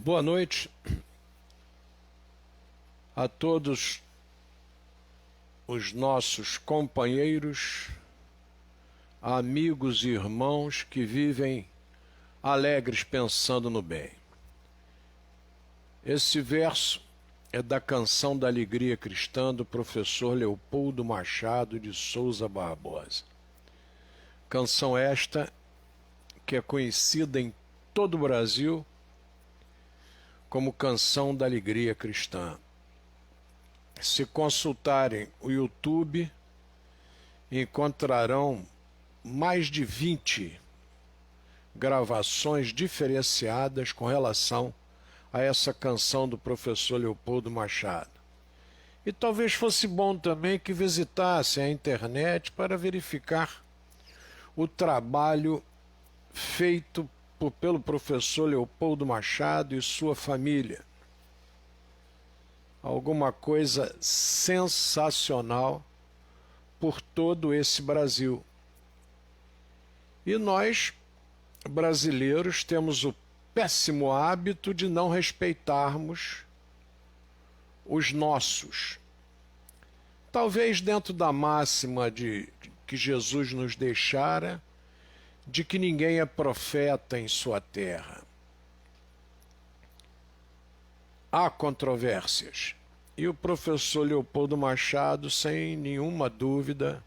Boa noite a todos os nossos companheiros, amigos e irmãos que vivem alegres pensando no bem. Esse verso é da Canção da Alegria Cristã do professor Leopoldo Machado de Souza Barbosa. Canção esta que é conhecida em todo o Brasil como Canção da Alegria Cristã. Se consultarem o YouTube, encontrarão mais de 20 gravações diferenciadas com relação a essa canção do professor Leopoldo Machado. E talvez fosse bom também que visitassem a internet para verificar o trabalho feito pelo professor Leopoldo Machado e sua família. Alguma coisa sensacional por todo esse Brasil. E nós, brasileiros, temos o péssimo hábito de não respeitarmos os nossos. Talvez dentro da máxima que Jesus nos deixara, de que ninguém é profeta em sua terra. Há controvérsias. E o professor Leopoldo Machado, sem nenhuma dúvida,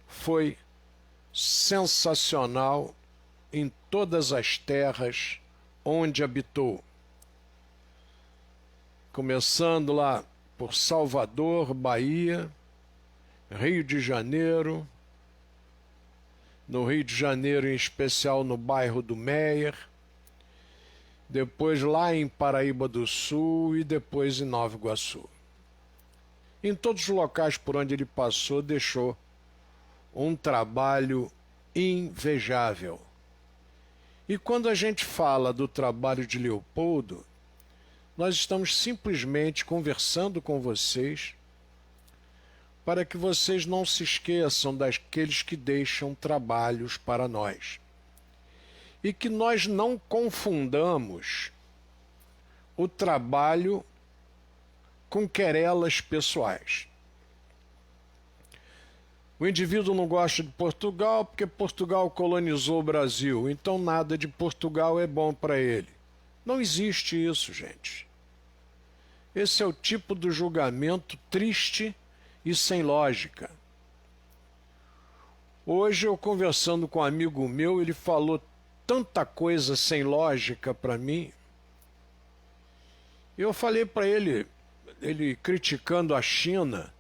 foi sensacional em todas as terras onde habitou. Começando lá por Salvador, Bahia, Rio de Janeiro, no Rio de Janeiro, em especial no bairro do Meier, depois lá em Paraíba do Sul e depois em Nova Iguaçu. Em todos os locais por onde ele passou, deixou um trabalho invejável. E quando a gente fala do trabalho de Leopoldo, nós estamos simplesmente conversando com vocês para que vocês não se esqueçam daqueles que deixam trabalhos para nós. E que nós não confundamos o trabalho com querelas pessoais. O indivíduo não gosta de Portugal porque Portugal colonizou o Brasil, então nada de Portugal é bom para ele. Não existe isso, gente. Esse é o tipo do julgamento triste e sem lógica. Hoje eu conversando com um amigo meu, ele falou tanta coisa sem lógica para mim. Eu falei para ele criticando a China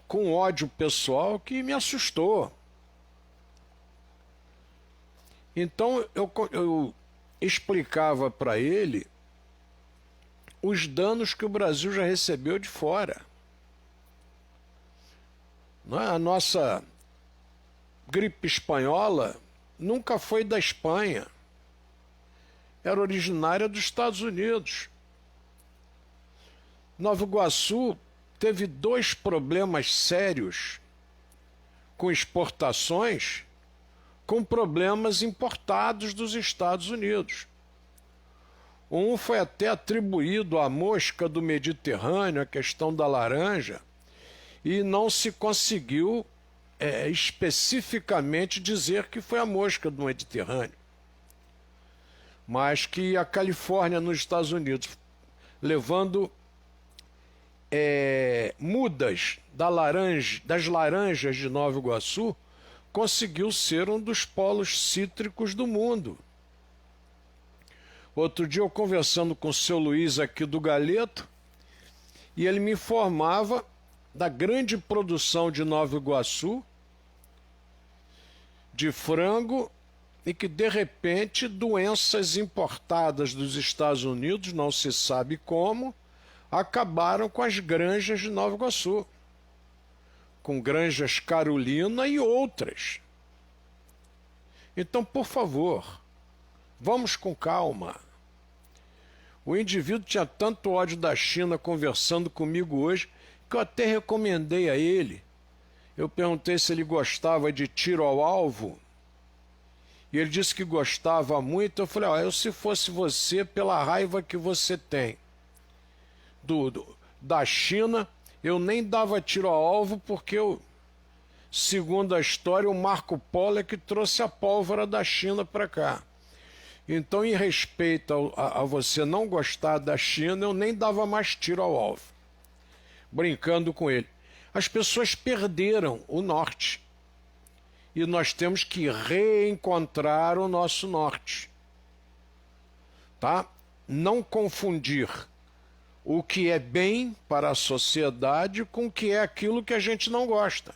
com ódio pessoal que me assustou. Então eu explicava para ele os danos que o Brasil já recebeu de fora. A nossa gripe espanhola nunca foi da Espanha. Era originária dos Estados Unidos. Nova Iguaçu teve 2 problemas sérios com exportações, com problemas importados dos Estados Unidos. Um foi até atribuído à mosca do Mediterrâneo, a questão da laranja, e não se conseguiu especificamente dizer que foi a mosca do Mediterrâneo, mas que a Califórnia, nos Estados Unidos, levando mudas das laranjas de Nova Iguaçu, conseguiu ser um dos polos cítricos do mundo. Outro dia eu conversando com o seu Luiz aqui do Galeto, e ele me informava da grande produção de Nova Iguaçu de frango, e que de repente doenças importadas dos Estados Unidos, não se sabe como, acabaram com as granjas de Nova Iguaçu, com Granjas Carolina e outras. Então, por favor, vamos com calma. O indivíduo tinha tanto ódio da China conversando comigo hoje, que eu até recomendei a ele. Eu perguntei se ele gostava de tiro ao alvo, E ele disse que gostava muito. Eu falei, ó, eu se fosse você, pela raiva que você tem da China, eu nem dava tiro ao alvo, porque segundo a história, o Marco Polo é que trouxe a pólvora da China para cá. Então, em respeito a você não gostar da China, eu nem dava mais tiro ao alvo. Brincando com ele. As pessoas perderam o norte. E nós temos que reencontrar o nosso norte. Tá? Não confundir o que é bem para a sociedade com o que é aquilo que a gente não gosta.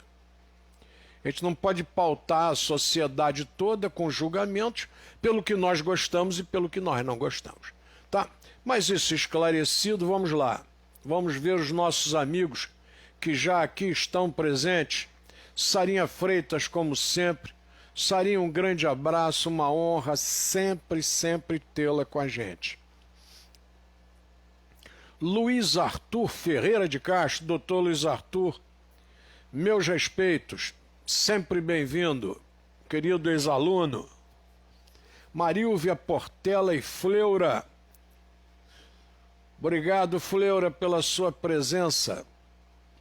A gente não pode pautar a sociedade toda com julgamentos pelo que nós gostamos e pelo que nós não gostamos. Tá? Mas isso esclarecido, vamos lá. Vamos ver os nossos amigos que já aqui estão presentes. Sarinha Freitas, como sempre. Sarinha, um grande abraço, uma honra sempre, sempre tê-la com a gente. Luiz Arthur Ferreira de Castro, doutor Luiz Arthur, meus respeitos, sempre bem-vindo, querido ex-aluno. Marílvia Portela e Fleura, obrigado, Fleura, pela sua presença.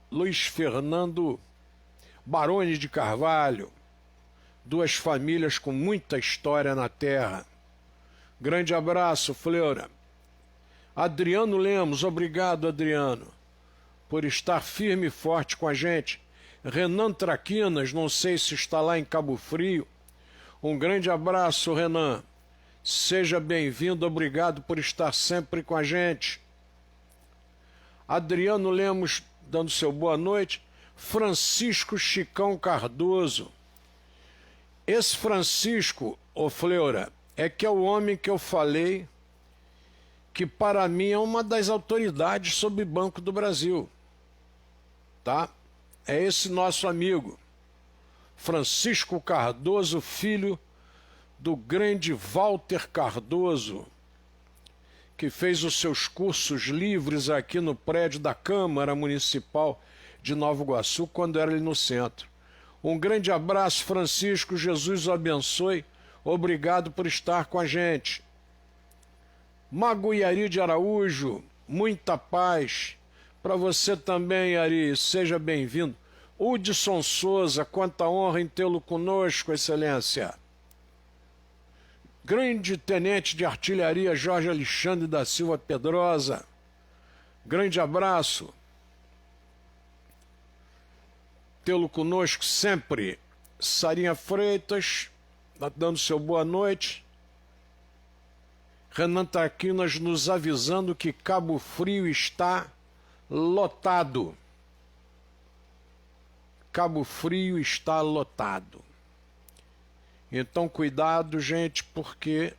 Luiz Fernando Baroni de Carvalho, duas famílias com muita história na terra. Grande abraço, Fleura. Adriano Lemos, obrigado, Adriano, por estar firme e forte com a gente. Renan Traquinas, não sei se está lá em Cabo Frio. Um grande abraço, Renan. Seja bem-vindo, obrigado por estar sempre com a gente. Adriano Lemos, dando seu boa noite. Francisco Chicão Cardoso. Esse Francisco, ô Fleura, é que é o homem que eu falei que para mim é uma das autoridades sobre Banco do Brasil. Tá? É esse nosso amigo, Francisco Cardoso, filho do grande Walter Cardoso, que fez os seus cursos livres aqui no prédio da Câmara Municipal de Nova Iguaçu, quando era ali no centro. Um grande abraço, Francisco, Jesus o abençoe, obrigado por estar com a gente. Mago Yari de Araújo, muita paz. Para você também, Yari, seja bem-vindo. Hudson Souza, quanta honra em tê-lo conosco, excelência. Grande tenente de artilharia Jorge Alexandre da Silva Pedrosa, grande abraço. Tê-lo conosco sempre. Sarinha Freitas, dando seu boa noite. Renan Traquinas nos avisando que Cabo Frio está lotado. Cabo Frio está lotado. Então, cuidado, gente, porque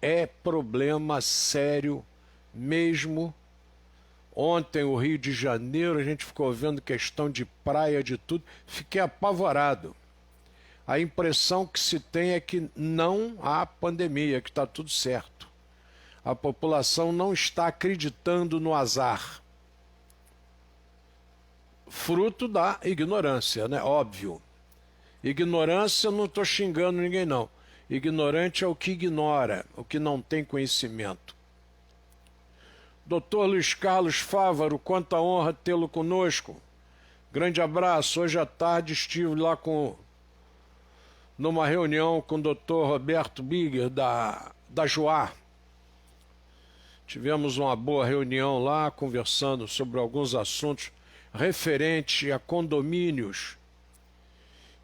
é problema sério mesmo. Ontem, o Rio de Janeiro, a gente ficou vendo questão de praia, de tudo. Fiquei apavorado. A impressão que se tem é que não há pandemia, que está tudo certo. A população não está acreditando no azar. Fruto da ignorância, né? Óbvio. Ignorância, eu não estou xingando ninguém, não. Ignorante é o que ignora, o que não tem conhecimento. Doutor Luiz Carlos Fávaro, quanta honra tê-lo conosco. Grande abraço. Hoje à tarde estive lá numa reunião com o doutor Roberto Bigger, da Joá. Tivemos uma boa reunião lá, conversando sobre alguns assuntos referentes a condomínios.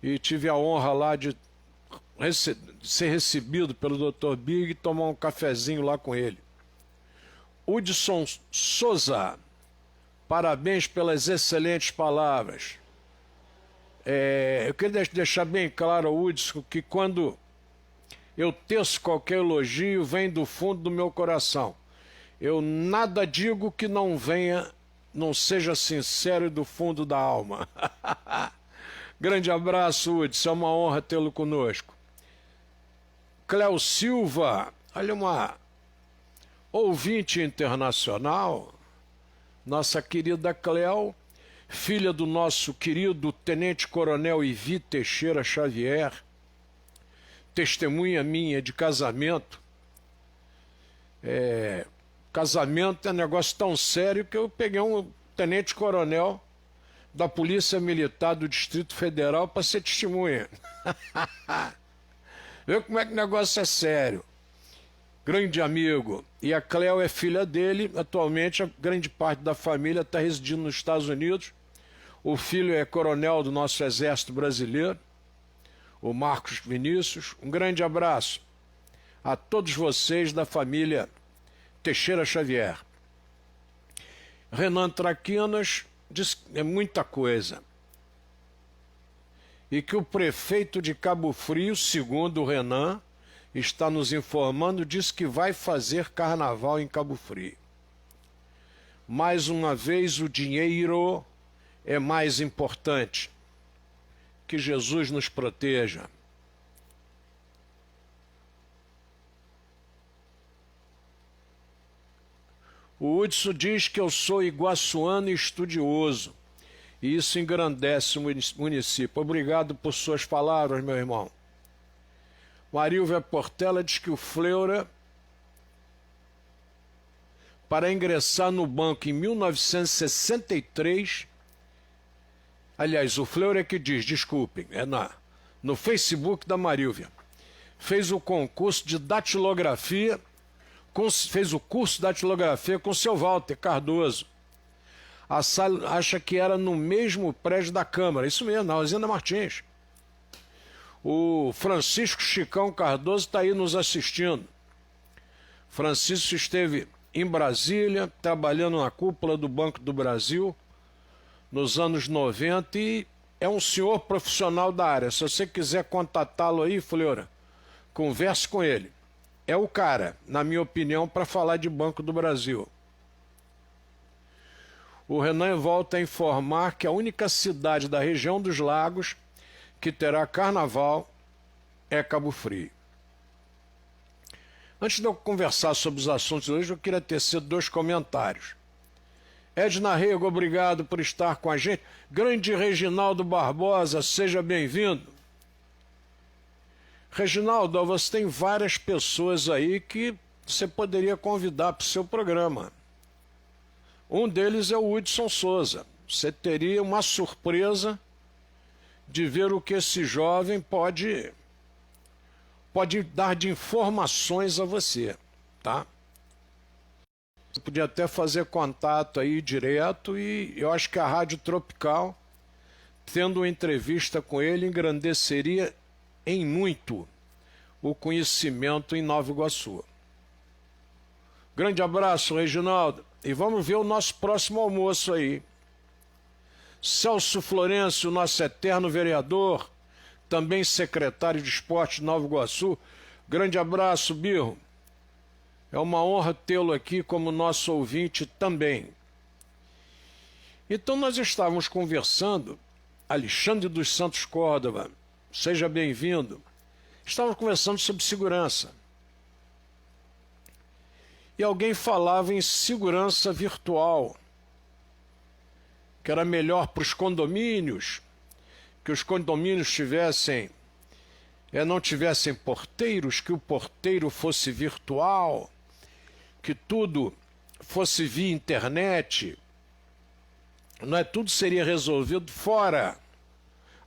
E tive a honra lá de ser recebido pelo doutor Big e tomar um cafezinho lá com ele. Hudson Souza, parabéns pelas excelentes palavras. Eu queria deixar bem claro, Hudson, que quando eu teço qualquer elogio, vem do fundo do meu coração. Eu nada digo que não venha, não seja sincero e do fundo da alma. Grande abraço, Hudson, é uma honra tê-lo conosco. Cléo Silva, olha, uma ouvinte internacional, nossa querida Cléo, filha do nosso querido Tenente Coronel Ivi Teixeira Xavier, testemunha minha de casamento. Casamento é um negócio tão sério que eu peguei um tenente-coronel da Polícia Militar do Distrito Federal para ser testemunha. Vê como é que o negócio é sério. Grande amigo. E a Cleo é filha dele. Atualmente, a grande parte da família está residindo nos Estados Unidos. O filho é coronel do nosso Exército Brasileiro, o Marcos Vinícius. Um grande abraço a todos vocês da família Teixeira Xavier. Renan Traquinas diz que é muita coisa. E que o prefeito de Cabo Frio, segundo o Renan, está nos informando, diz que vai fazer carnaval em Cabo Frio. Mais uma vez, o dinheiro é mais importante. Que Jesus nos proteja. O Hudson diz que eu sou iguaçuano e estudioso, e isso engrandece o município. Obrigado por suas palavras, meu irmão. Marilvia Portela diz que o Fleury, para ingressar no banco em 1963, aliás, o Fleury é que diz, desculpem, no Facebook da Marilvia, fez o concurso de datilografia, fez o curso de datilografia com o seu Walter Cardoso. A sala acha que era no mesmo prédio da Câmara, isso mesmo, na Alzina Martins. O Francisco Chicão Cardoso está aí nos assistindo. Francisco esteve em Brasília, trabalhando na cúpula do Banco do Brasil, nos anos 90, e é um senhor profissional da área. Se você quiser contatá-lo aí, Fleury, converse com ele. É o cara, na minha opinião, para falar de Banco do Brasil. O Renan volta a informar que a única cidade da região dos lagos que terá carnaval é Cabo Frio. Antes de eu conversar sobre os assuntos de hoje, eu queria tecer 2 comentários. Edna Rego, obrigado por estar com a gente. Grande Reginaldo Barbosa, seja bem-vindo. Reginaldo, você tem várias pessoas aí que você poderia convidar para o seu programa. Um deles é o Hudson Souza. Você teria uma surpresa de ver o que esse jovem pode dar de informações a você, tá? Você podia até fazer contato aí direto, e eu acho que a Rádio Tropical, tendo uma entrevista com ele, engrandeceria em muito o conhecimento em Nova Iguaçu. Grande abraço, Reginaldo, e vamos ver o nosso próximo almoço aí. Celso Florencio, nosso eterno vereador, também secretário de Esporte de Nova Iguaçu. Grande abraço, Birro. É uma honra tê-lo aqui como nosso ouvinte também. Então nós estávamos conversando, Alexandre dos Santos Córdova, seja bem-vindo. Estávamos conversando sobre segurança. E alguém falava em segurança virtual, que era melhor para os condomínios, que os condomínios não tivessem porteiros, que o porteiro fosse virtual, que tudo fosse via internet, tudo seria resolvido fora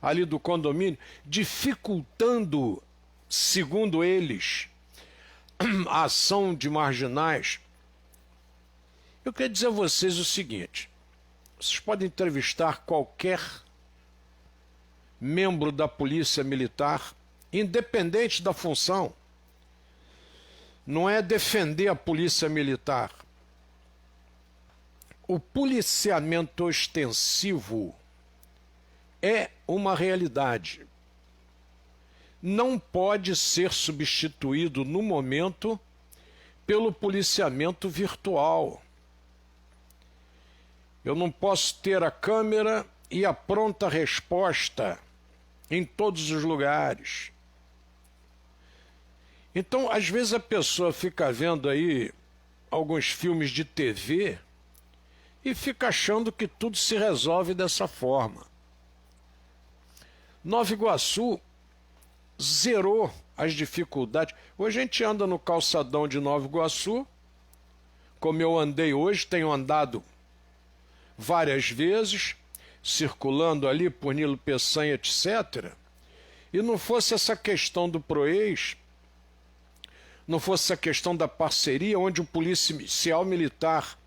ali do condomínio, dificultando, segundo eles, a ação de marginais. Eu quero dizer a vocês o seguinte: vocês podem entrevistar qualquer membro da Polícia Militar, independente da função. Não é defender a Polícia Militar. O policiamento ostensivo é uma realidade. Não pode ser substituído no momento pelo policiamento virtual. Eu não posso ter a câmera e a pronta resposta em todos os lugares. Então, às vezes a pessoa fica vendo aí alguns filmes de TV e fica achando que tudo se resolve dessa forma. Nova Iguaçu zerou as dificuldades. Hoje a gente anda no calçadão de Nova Iguaçu, como eu andei hoje, tenho andado várias vezes, circulando ali por Nilo Peçanha, etc., e não fosse essa questão do PROES, não fosse essa questão da parceria, onde o policial militar,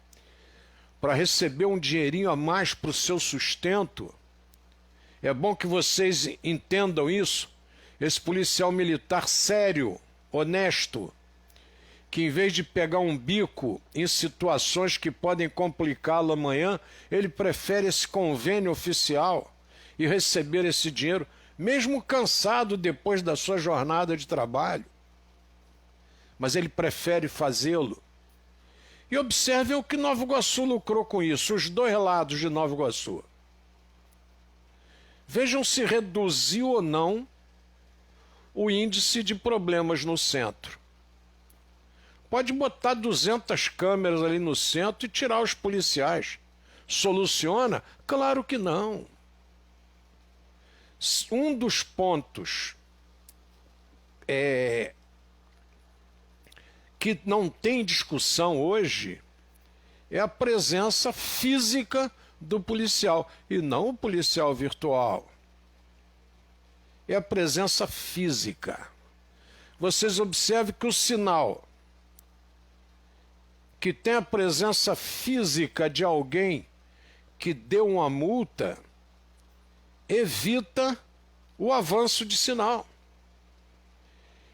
para receber um dinheirinho a mais para o seu sustento, é bom que vocês entendam isso, esse policial militar sério, honesto, que em vez de pegar um bico em situações que podem complicá-lo amanhã, ele prefere esse convênio oficial e receber esse dinheiro, mesmo cansado depois da sua jornada de trabalho. Mas ele prefere fazê-lo. E observem o que Nova Iguaçu lucrou com isso, os dois lados de Nova Iguaçu. Vejam se reduziu ou não o índice de problemas no centro. Pode botar 200 câmeras ali no centro e tirar os policiais. Soluciona? Claro que não. Um dos pontos que não tem discussão hoje é a presença física do policial, e não o policial virtual. É a presença física. Vocês observem que o sinal que tem a presença física de alguém que deu uma multa evita o avanço de sinal.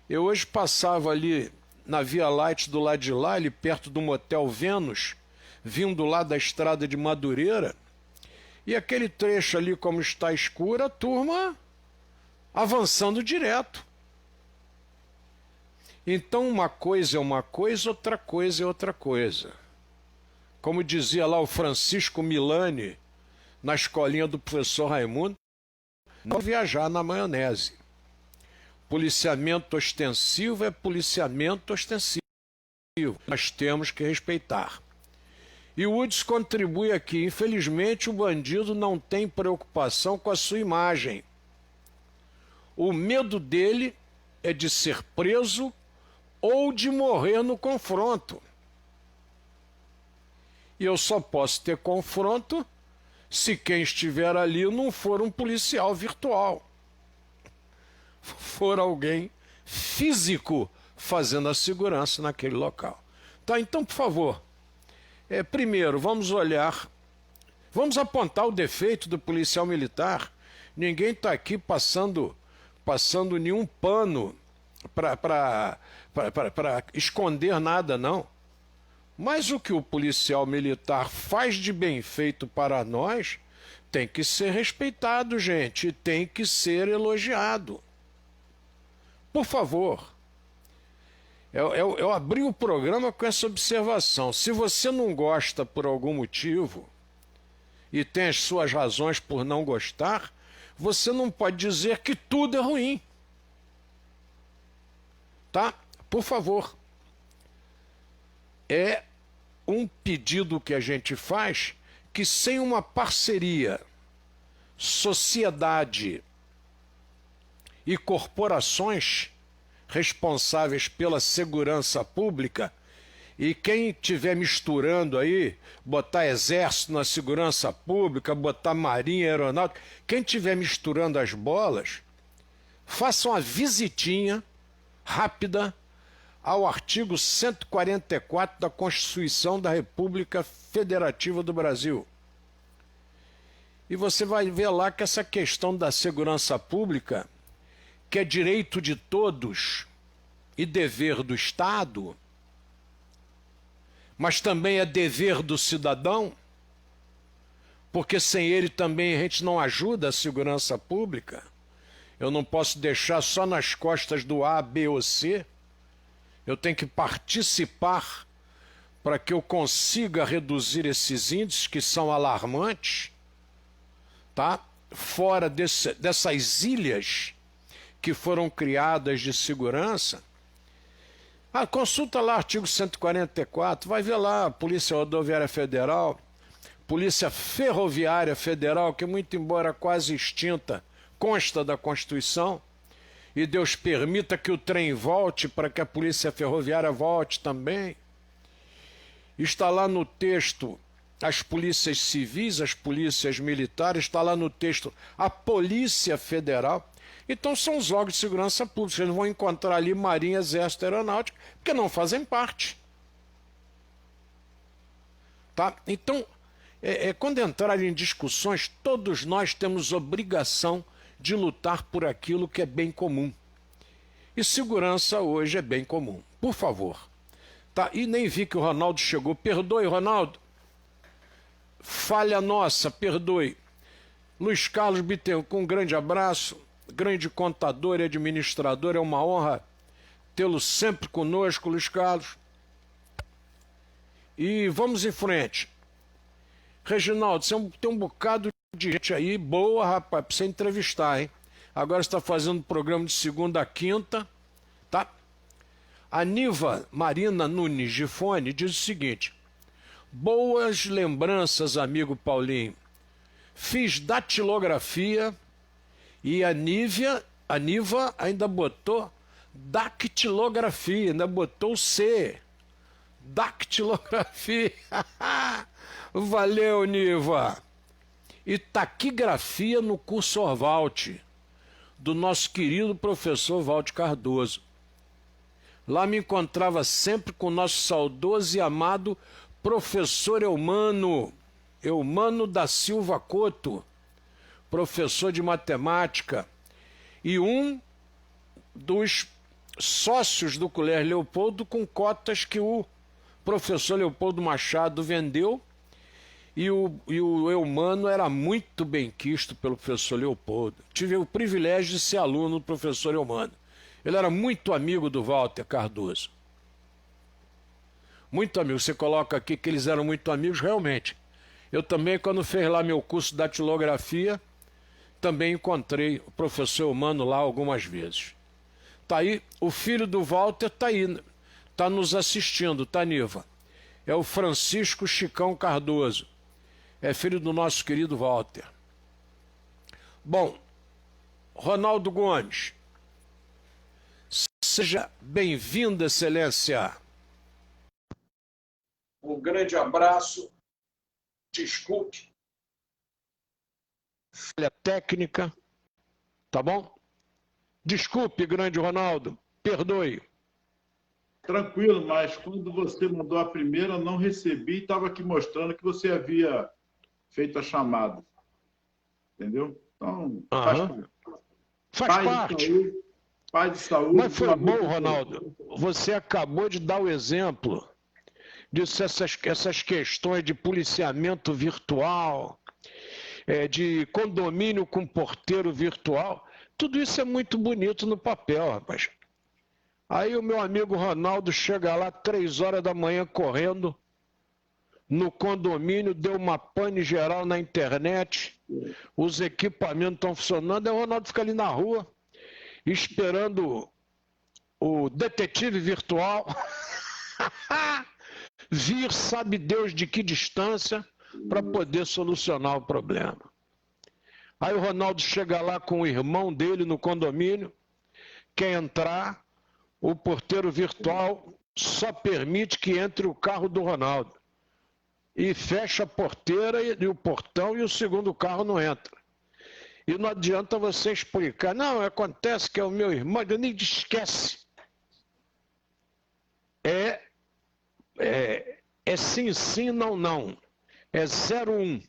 Eu hoje passava ali na Via Light do lado de lá, ali perto do Motel Vênus, vindo lá da estrada de Madureira, e aquele trecho ali, como está escuro, a turma avançando direto. Então uma coisa é uma coisa, outra coisa é outra coisa. Como dizia lá o Francisco Milani, na escolinha do professor Raimundo, não viajar na maionese. Policiamento ostensivo é policiamento ostensivo. Nós temos que respeitar. E o Woods contribui aqui. Infelizmente, o bandido não tem preocupação com a sua imagem. O medo dele é de ser preso ou de morrer no confronto. E eu só posso ter confronto se quem estiver ali não for um policial virtual. For alguém físico fazendo a segurança naquele local. Tá, então, por favor, primeiro, vamos olhar, vamos apontar o defeito do policial militar. Ninguém está aqui passando nenhum pano para esconder nada, não. Mas o que o policial militar faz de bem feito para nós tem que ser respeitado, gente, e tem que ser elogiado. Por favor, eu abri o programa com essa observação. Se você não gosta por algum motivo e tem as suas razões por não gostar, você não pode dizer que tudo é ruim. Tá? Por favor. É um pedido que a gente faz que, sem uma parceria, sociedade e corporações responsáveis pela segurança pública, e quem estiver misturando aí, botar exército na segurança pública, botar marinha, aeronáutica, quem estiver misturando as bolas, faça uma visitinha rápida ao artigo 144 da Constituição da República Federativa do Brasil. E você vai ver lá que essa questão da segurança pública, que é direito de todos e dever do Estado, mas também é dever do cidadão, porque sem ele também a gente não ajuda a segurança pública. Eu não posso deixar só nas costas do A, B ou C. Eu tenho que participar para que eu consiga reduzir esses índices que são alarmantes, tá? Fora dessas ilhas que foram criadas de segurança. Consulta lá o artigo 144, vai ver lá a Polícia Rodoviária Federal, Polícia Ferroviária Federal, que muito embora quase extinta, consta da Constituição, e Deus permita que o trem volte para que a polícia ferroviária volte também. Está lá no texto as polícias civis, as polícias militares, está lá no texto a Polícia Federal. Então são os órgãos de segurança pública. Eles vão encontrar ali Marinha, Exército, Aeronáutica, porque não fazem parte. Tá? Então, quando entrarem em discussões, todos nós temos obrigação de lutar por aquilo que é bem comum. E segurança hoje é bem comum. Por favor. Tá? E nem vi que o Ronaldo chegou. Perdoe, Ronaldo. Falha nossa, perdoe. Luiz Carlos Bittencourt, um grande abraço. Grande contador e administrador. É uma honra tê-lo sempre conosco, Luiz Carlos. E vamos em frente. Reginaldo, você tem um bocado de gente aí boa, rapaz, para você entrevistar, hein? Agora você está fazendo programa de segunda a quinta, tá? A Niva Marina Nunes de Fone diz o seguinte: boas lembranças, amigo Paulinho. Fiz datilografia e a Niva ainda botou dactilografia, ainda botou C. Dactilografia. Valeu, Niva. E taquigrafia no curso Orvalt, do nosso querido professor Valde Cardoso. Lá me encontrava sempre com o nosso saudoso e amado professor Eumano da Silva Couto, professor de matemática, e um dos sócios do Colégio Leopoldo com cotas que o professor Leopoldo Machado vendeu, e o Eumano era muito benquisto pelo professor Leopoldo. Tive o privilégio de ser aluno do professor Eumano. Ele era muito amigo do Walter Cardoso. Muito amigo. Você coloca aqui que eles eram muito amigos, realmente. Eu também, quando fez lá meu curso de datilografia, também encontrei o professor Eumano lá algumas vezes. Tá aí, o filho do Walter tá aí, tá nos assistindo, tá, Niva? É o Francisco Chicão Cardoso. É filho do nosso querido Walter. Bom, Ronaldo Gomes, seja bem-vindo, Excelência. Um grande abraço. Desculpe. Falha técnica, tá bom? Desculpe, grande Ronaldo, perdoe. Tranquilo, mas quando você mandou a primeira, não recebi e estava aqui mostrando que você havia feito a chamada. Entendeu? Então, faz parte. Paz de saúde. Mas foi bom, Ronaldo. Você acabou de dar o exemplo disso, essas questões de policiamento virtual, de condomínio com porteiro virtual. Tudo isso é muito bonito no papel, rapaz. Aí o meu amigo Ronaldo chega lá 3 horas da manhã correndo no condomínio, deu uma pane geral na internet, os equipamentos estão funcionando, aí o Ronaldo fica ali na rua esperando o detetive virtual vir, sabe Deus de que distância, para poder solucionar o problema. Aí o Ronaldo chega lá com o irmão dele no condomínio, quer entrar, o porteiro virtual só permite que entre o carro do Ronaldo. E fecha a porteira e o portão e o segundo carro não entra. E não adianta você explicar, não, acontece que é o meu irmão, nem esquece. É sim, sim, não, não. É 01.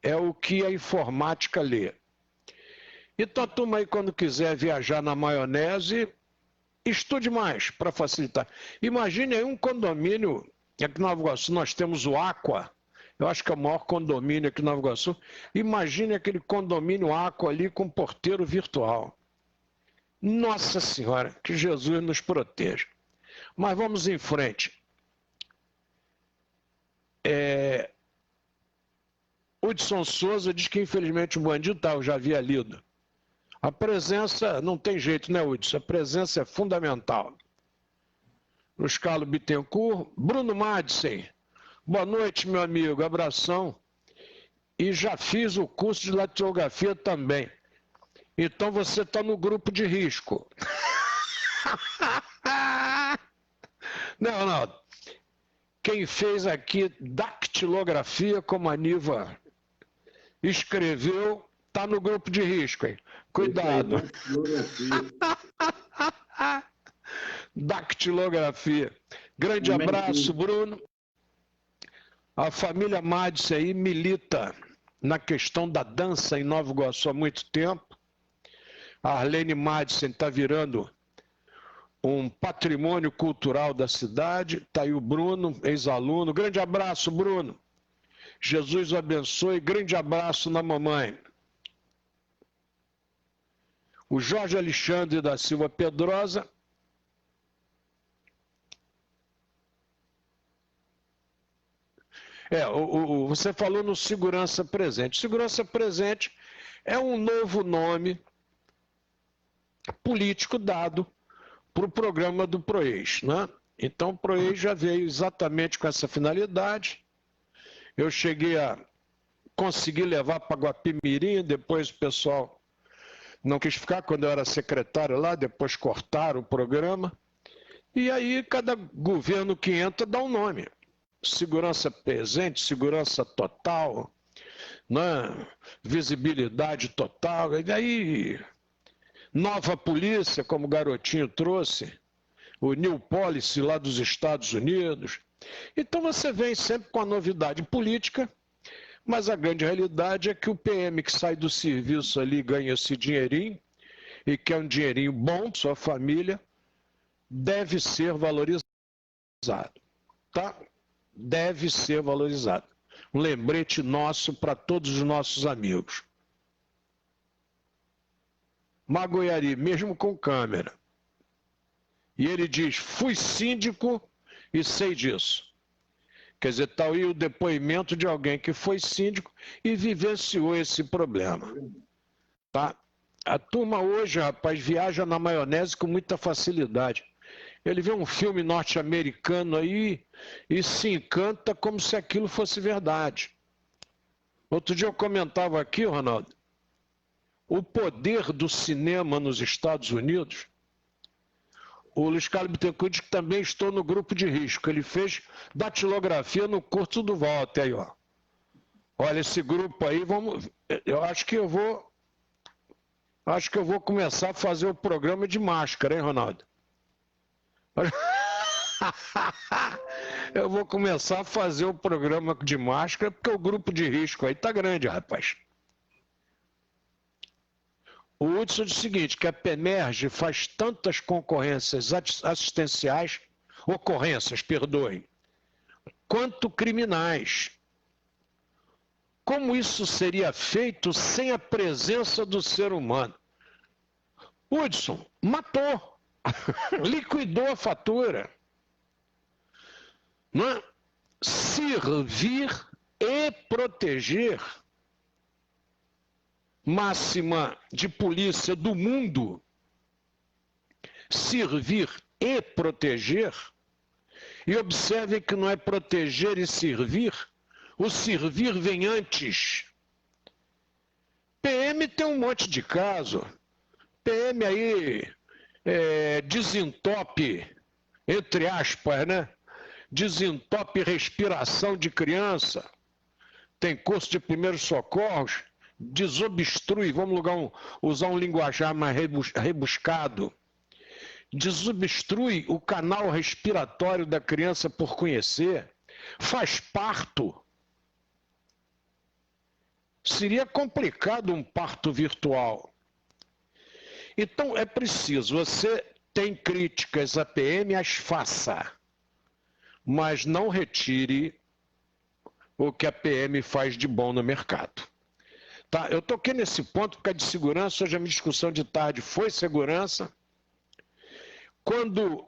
É o que a informática lê. Então a turma aí, quando quiser viajar na maionese, estude mais para facilitar. Imagine aí um condomínio, aqui em Nova Iguaçu nós temos o Aqua, eu acho que é o maior condomínio aqui em Nova Iguaçu. Imagine aquele condomínio Aqua ali com porteiro virtual. Nossa Senhora, que Jesus nos proteja. Mas vamos em frente. Hudson Souza diz que infelizmente o bandido eu já havia lido. A presença, não tem jeito, né, Hudson? A presença é fundamental. Luiz Carlos Bittencourt, Bruno Madsen, boa noite, meu amigo, abração. E já fiz o curso de datilografia também. Então você está no grupo de risco. Não, Ronaldo. Quem fez aqui dactilografia, como a Niva escreveu, está no grupo de risco, hein? Cuidado. Dactilografia. Grande abraço, Bruno. A família Médici aí milita na questão da dança em Nova Iguaçu há muito tempo. A Arlene Madsen está virando um patrimônio cultural da cidade. Está aí o Bruno, ex-aluno. Grande abraço, Bruno. Jesus o abençoe. Grande abraço na mamãe. O Jorge Alexandre da Silva Pedrosa. Você falou no Segurança Presente. Segurança Presente é um novo nome político dado para o programa do PROEX, né? Então o PROEX já veio exatamente com essa finalidade. Eu cheguei a conseguir levar para Guapimirim, depois o pessoal não quis ficar quando eu era secretário lá, depois cortaram o programa. E aí cada governo que entra dá um nome. Segurança presente, segurança total, né? Visibilidade total. E daí, nova polícia, como o Garotinho trouxe, o New Policy lá dos Estados Unidos. Então você vem sempre com a novidade política, mas a grande realidade é que o PM que sai do serviço ali ganha esse dinheirinho, e que é um dinheirinho bom para sua família, deve ser valorizado, tá? Deve ser valorizado. Um lembrete nosso para todos os nossos amigos. Magoiari, mesmo com câmera. E ele diz, fui síndico e sei disso. Quer dizer, está aí o depoimento de alguém que foi síndico e vivenciou esse problema. Tá? A turma hoje, rapaz, viaja na maionese com muita facilidade. Ele vê um filme norte-americano aí e se encanta como se aquilo fosse verdade. Outro dia eu comentava aqui, Ronaldo, o poder do cinema nos Estados Unidos. O Luiz Carlos Bittencourt diz que também estou no grupo de risco. Ele fez datilografia no curso do Walter aí, ó. Olha, esse grupo aí, eu acho que eu vou começar a fazer o programa de máscara, hein, Ronaldo? Eu vou começar a fazer o programa de máscara, porque o grupo de risco aí tá grande, rapaz. O Hudson diz o seguinte, que a PEMERGE faz tantas ocorrências assistenciais, quanto criminais. Como isso seria feito sem a presença do ser humano? Hudson, matou. Liquidou a fatura. Não é? Servir e proteger. Máxima de polícia do mundo. Servir e proteger. E observe que não é proteger e servir. O servir vem antes. PM tem um monte de caso. PM aí desentope, entre aspas, né? Desentope respiração de criança. Tem curso de primeiros socorros. Desobstrui, vamos usar um linguajar mais rebuscado. Desobstrui o canal respiratório da criança por conhecer. Faz parto. Seria complicado um parto virtual. Então, é preciso, você tem críticas à PM, as faça, mas não retire o que a PM faz de bom no mercado. Tá? Eu toquei nesse ponto porque a de segurança, hoje a minha discussão de tarde foi segurança. Quando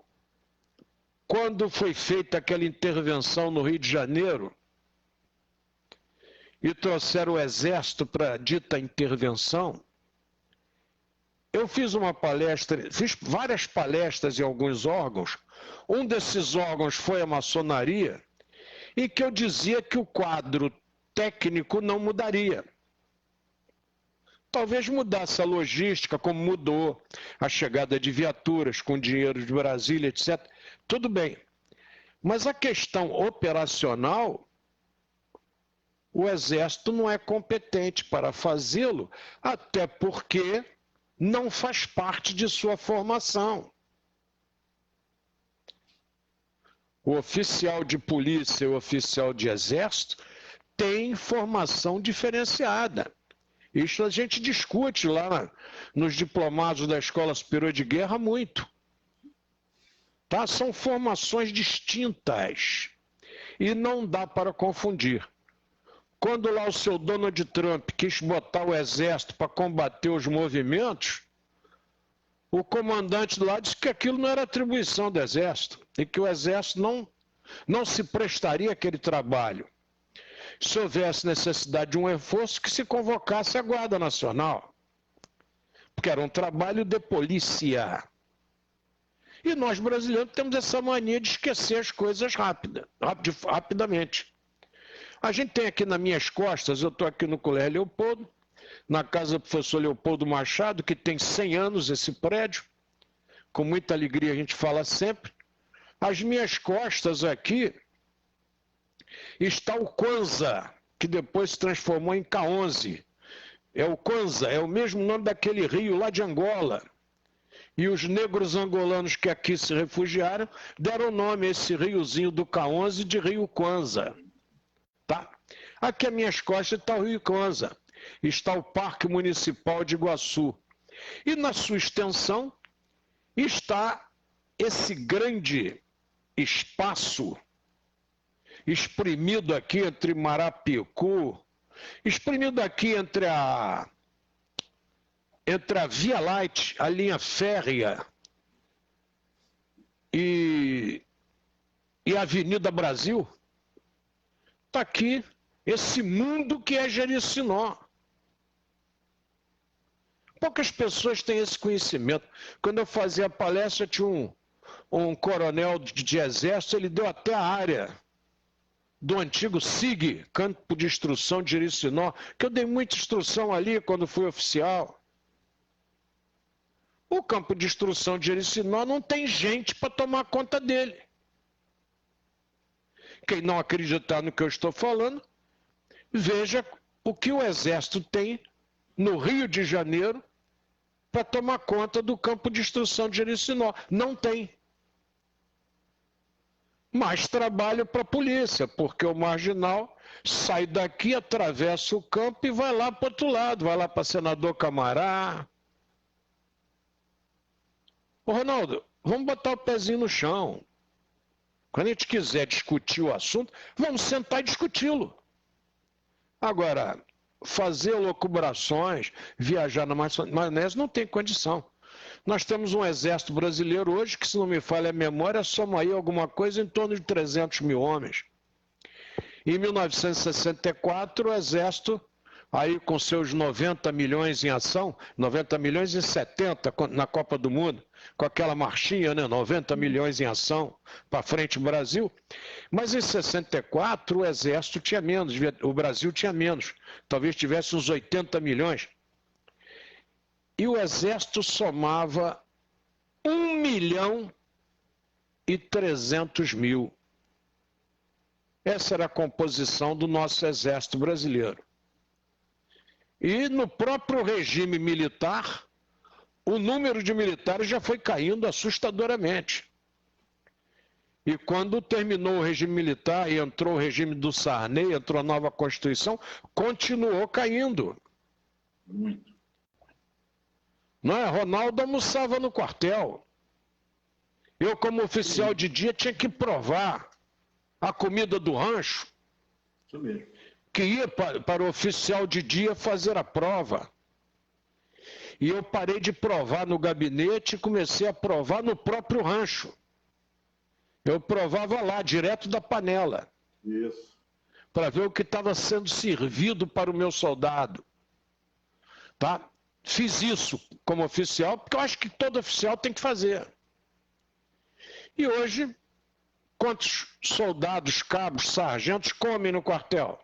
foi feita aquela intervenção no Rio de Janeiro e trouxeram o Exército para a dita intervenção, eu fiz uma palestra, fiz várias palestras em alguns órgãos. Um desses órgãos foi a maçonaria, e que eu dizia que o quadro técnico não mudaria. Talvez mudasse a logística, como mudou a chegada de viaturas com dinheiro de Brasília, etc. Tudo bem. Mas a questão operacional, o Exército não é competente para fazê-lo, até porque não faz parte de sua formação. O oficial de polícia e o oficial de exército têm formação diferenciada. Isso a gente discute lá nos diplomados da Escola Superior de Guerra muito. Tá? São formações distintas e não dá para confundir. Quando lá o seu Donald Trump quis botar o exército para combater os movimentos, o comandante lá disse que aquilo não era atribuição do exército e que o exército não se prestaria àquele trabalho. Se houvesse necessidade de um reforço, que se convocasse a Guarda Nacional, porque era um trabalho de polícia. E nós brasileiros temos essa mania de esquecer as coisas rapidamente. A gente tem aqui nas minhas costas, eu estou aqui no Colégio Leopoldo, na casa do professor Leopoldo Machado, que tem 100 anos esse prédio, com muita alegria a gente fala sempre. Às minhas costas aqui está o Kwanza, que depois se transformou em K11. É o Kwanza, é o mesmo nome daquele rio lá de Angola. E os negros angolanos que aqui se refugiaram deram nome a esse riozinho do K11 de Rio Kwanza. Tá? Aqui às minhas costas está o Rio Kwanza. Está o Parque Municipal de Iguaçu. E na sua extensão está esse grande espaço exprimido aqui entre Marapicu, exprimido aqui entre a Via Light, a linha férrea, e a Avenida Brasil, está aqui esse mundo que é Jericinó. Poucas pessoas têm esse conhecimento. Quando eu fazia a palestra, tinha um coronel de exército, ele deu até a área do antigo SIG, Campo de Instrução de Jericinó, que eu dei muita instrução ali quando fui oficial. O campo de instrução de Jericinó não tem gente para tomar conta dele. Quem não acreditar no que eu estou falando, veja o que o Exército tem no Rio de Janeiro para tomar conta do campo de instrução de Jericinó. Não tem. Mais trabalho para a polícia, porque o marginal sai daqui, atravessa o campo e vai lá para o outro lado, vai lá para Senador Camará. Ô Ronaldo, vamos botar o pezinho no chão. Quando a gente quiser discutir o assunto, vamos sentar e discuti-lo. Agora, fazer locubrações, viajar na maionese, não tem condição. Nós temos um exército brasileiro hoje que, se não me falha a memória, soma aí alguma coisa em torno de 300 mil homens. Em 1964, o exército, aí com seus 90 milhões em ação, 90 milhões e 70 na Copa do Mundo, com aquela marchinha, né? 90 milhões em ação para frente Brasil. Mas em 64 o exército tinha menos, o Brasil tinha menos, talvez tivesse uns 80 milhões. E o exército somava 1.300.000. Essa era a composição do nosso exército brasileiro. E no próprio regime militar, o número de militares já foi caindo assustadoramente. E quando terminou o regime militar e entrou o regime do Sarney, entrou a nova Constituição, continuou caindo. Muito. Não é? Ronaldo almoçava no quartel. Eu, como oficial de dia, tinha que provar a comida do rancho, Isso mesmo. que ia para o oficial de dia fazer a prova. E eu parei de provar no gabinete e comecei a provar no próprio rancho. Eu provava lá, direto da panela. Isso. Para ver o que estava sendo servido para o meu soldado. Tá? Fiz isso como oficial, porque eu acho que todo oficial tem que fazer. E hoje, quantos soldados, cabos, sargentos comem no quartel?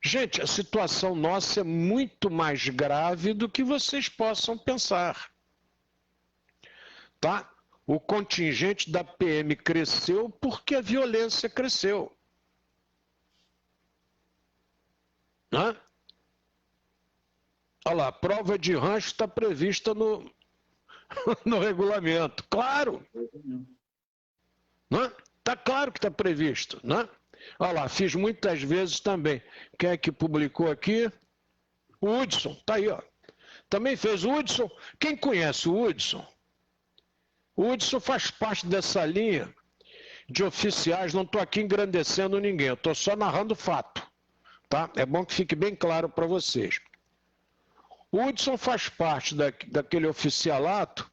Gente, a situação nossa é muito mais grave do que vocês possam pensar. Tá? O contingente da PM cresceu porque a violência cresceu. Hã? Olha lá, a prova de rancho está prevista no, no regulamento. Claro. Né? Está claro que está previsto. Né? Olha lá, fiz muitas vezes também. Quem é que publicou aqui? O Hudson, está aí, ó. Também fez o Hudson. Quem conhece o Hudson? O Hudson faz parte dessa linha de oficiais, não estou aqui engrandecendo ninguém, eu estou só narrando fato. Tá? É bom que fique bem claro para vocês. O Hudson faz parte daquele oficialato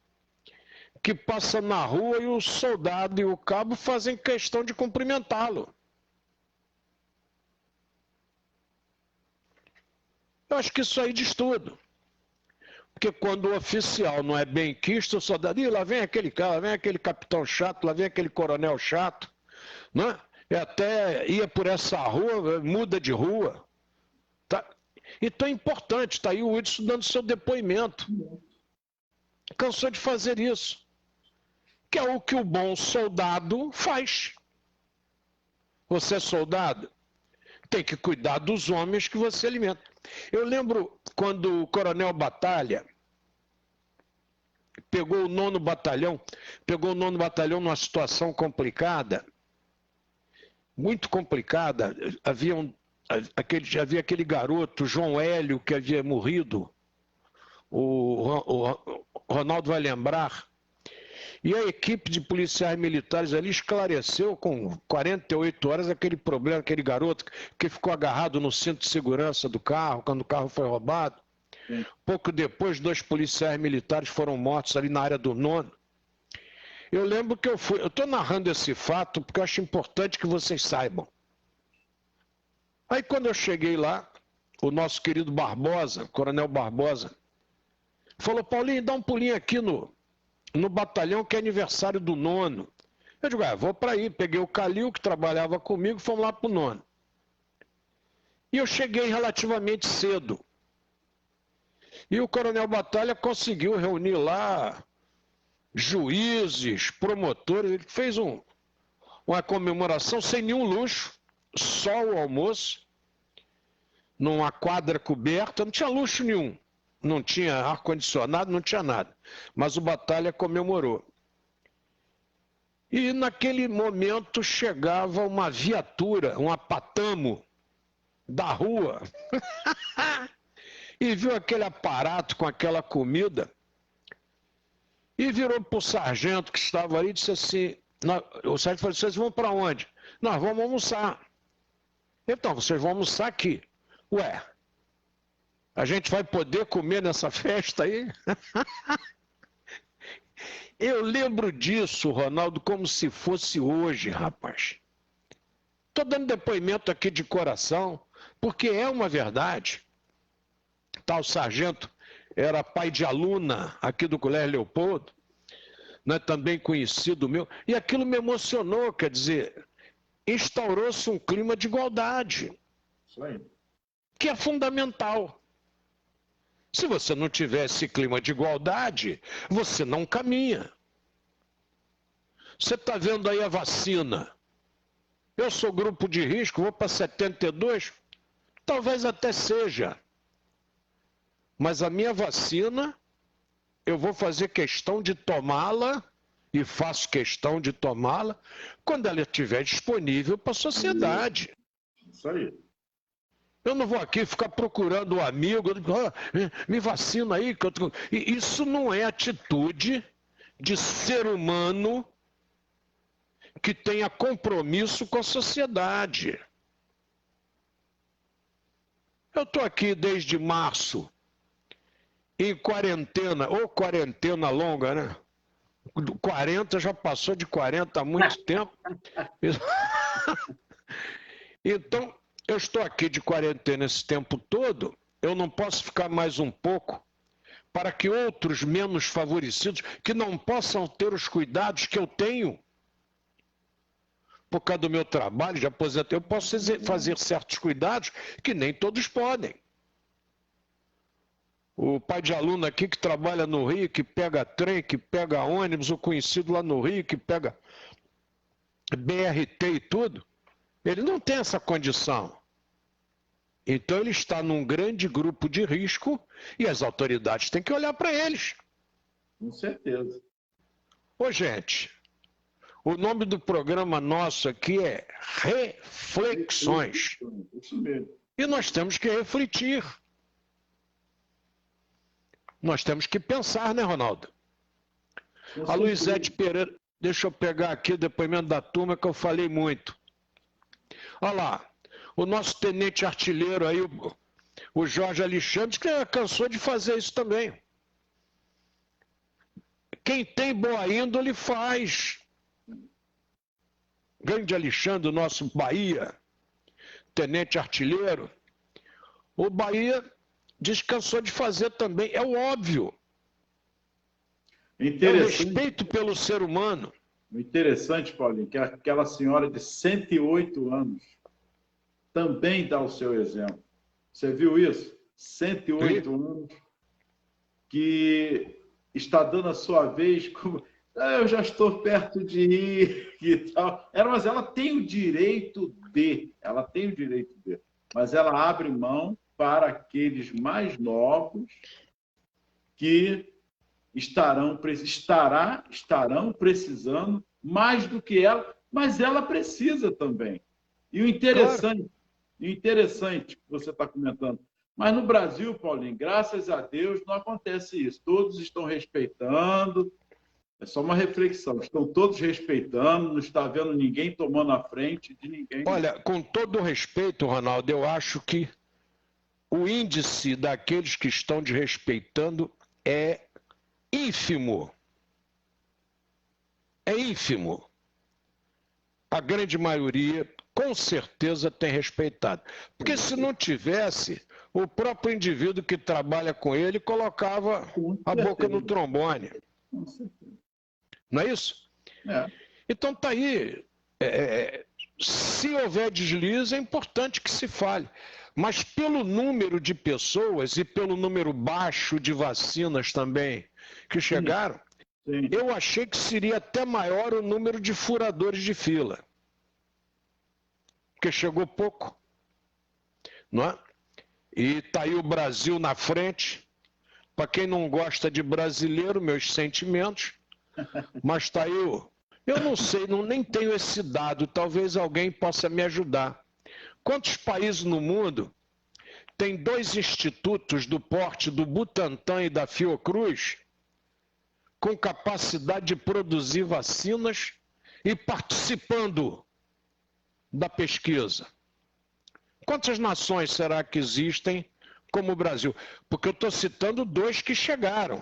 que passa na rua e o soldado e o cabo fazem questão de cumprimentá-lo. Eu acho que isso aí diz tudo. Porque quando o oficial não é bem quisto, o soldado, lá vem aquele cara, lá vem aquele capitão chato, lá vem aquele coronel chato, né? E até ia por essa rua, muda de rua. Tá? Então é importante, está aí o Hudson dando seu depoimento. Cansou de fazer isso. Que é o que o bom soldado faz. Você é soldado? Tem que cuidar dos homens que você alimenta. Eu lembro quando o coronel Batalha pegou o 9º batalhão numa situação complicada, muito complicada. Havia aquele garoto, João Hélio, que havia morrido, o Ronaldo vai lembrar, e a equipe de policiais militares ali esclareceu com 48 horas aquele problema, aquele garoto que ficou agarrado no cinto de segurança do carro, quando o carro foi roubado. Sim. Pouco depois, 2 policiais militares foram mortos ali na área do 9º. Eu lembro que eu estou narrando esse fato porque eu acho importante que vocês saibam. Aí quando eu cheguei lá, o nosso querido Barbosa, Coronel Barbosa, falou: Paulinho, dá um pulinho aqui no batalhão que é aniversário do 9º. Eu digo, vou para aí. Peguei o Calil, que trabalhava comigo, fomos lá para o 9º. E eu cheguei relativamente cedo. E o Coronel Batalha conseguiu reunir lá juízes, promotores. Ele fez uma comemoração sem nenhum luxo, só o almoço, numa quadra coberta, não tinha luxo nenhum. Não tinha ar-condicionado, não tinha nada. Mas o Batalha comemorou. E naquele momento chegava uma viatura, um apatamo da rua, e viu aquele aparato com aquela comida, e virou para o sargento que estava ali e disse assim, o sargento falou: vocês vão para onde? Nós vamos almoçar. Então, vocês vão almoçar aqui. Ué, a gente vai poder comer nessa festa aí? Eu lembro disso, Ronaldo, como se fosse hoje, rapaz. Estou dando depoimento aqui de coração, porque é uma verdade. Tá, o sargento era pai de aluna aqui do Colégio Leopoldo, né, também conhecido meu, e aquilo me emocionou, quer dizer, instaurou-se um clima de igualdade, isso aí, que é fundamental. Se você não tiver esse clima de igualdade, você não caminha. Você está vendo aí a vacina. Eu sou grupo de risco, vou para 72, talvez até seja. Mas a minha vacina, eu vou fazer questão de tomá-la, e faço questão de tomá-la, quando ela estiver disponível para a sociedade. Isso aí. Eu não vou aqui ficar procurando um amigo, me vacina aí. Isso não é atitude de ser humano que tenha compromisso com a sociedade. Eu estou aqui desde março, em quarentena, ou quarentena longa, né? 40 já passou de 40 há muito tempo. Então, eu estou aqui de quarentena esse tempo todo, eu não posso ficar mais um pouco para que outros menos favorecidos, que não possam ter os cuidados que eu tenho. por causa do meu trabalho, de aposentei, eu posso fazer certos cuidados que nem todos podem. O pai de aluno aqui que trabalha no Rio, que pega trem, que pega ônibus, o conhecido lá no Rio, que pega BRT e tudo, ele não tem essa condição. Então ele está num grande grupo de risco e as autoridades têm que olhar para eles. Com certeza. Ô, gente, o nome do programa nosso aqui é Reflexões. Isso mesmo. E nós temos que refletir. Nós temos que pensar, né, Ronaldo? A Luizete Pereira, deixa eu pegar aqui o depoimento da turma que eu falei muito. Olha lá, o nosso tenente artilheiro aí, o Jorge Alexandre, que cansou de fazer isso também. Quem tem boa índole faz. Grande Alexandre, o nosso Bahia, tenente artilheiro. O Bahia descansou de fazer também, é o óbvio. É o respeito pelo ser humano. Interessante, Paulinho, que aquela senhora de 108 anos também dá o seu exemplo. Você viu isso? 108 anos, que está dando a sua vez, como eu já estou perto de ir e tal. Mas ela tem o direito de, mas ela abre mão para aqueles mais novos que estarão precisando mais do que ela, mas ela precisa também. E o interessante que você está comentando, mas no Brasil, Paulinho, graças a Deus, não acontece isso. Todos estão respeitando, é só uma reflexão, estão todos respeitando, não está vendo ninguém tomando a frente de ninguém. Olha, com todo o respeito, Ronaldo, eu acho que o índice daqueles que estão desrespeitando é ínfimo. É ínfimo. A grande maioria, com certeza, tem respeitado. Porque se não tivesse, o próprio indivíduo que trabalha com ele colocava a boca no trombone. Não é isso? É. Então tá aí. Se houver deslize, é importante que se fale. Mas pelo número de pessoas e pelo número baixo de vacinas também que chegaram, Sim. eu achei que seria até maior o número de furadores de fila. Porque chegou pouco, não é? E está aí o Brasil na frente. Para quem não gosta de brasileiro, meus sentimentos, mas está aí eu não sei, nem tenho esse dado, talvez alguém possa me ajudar. Quantos países no mundo tem 2 institutos do porte do Butantan e da Fiocruz com capacidade de produzir vacinas e participando da pesquisa? Quantas nações será que existem como o Brasil? Porque eu estou citando 2 que chegaram,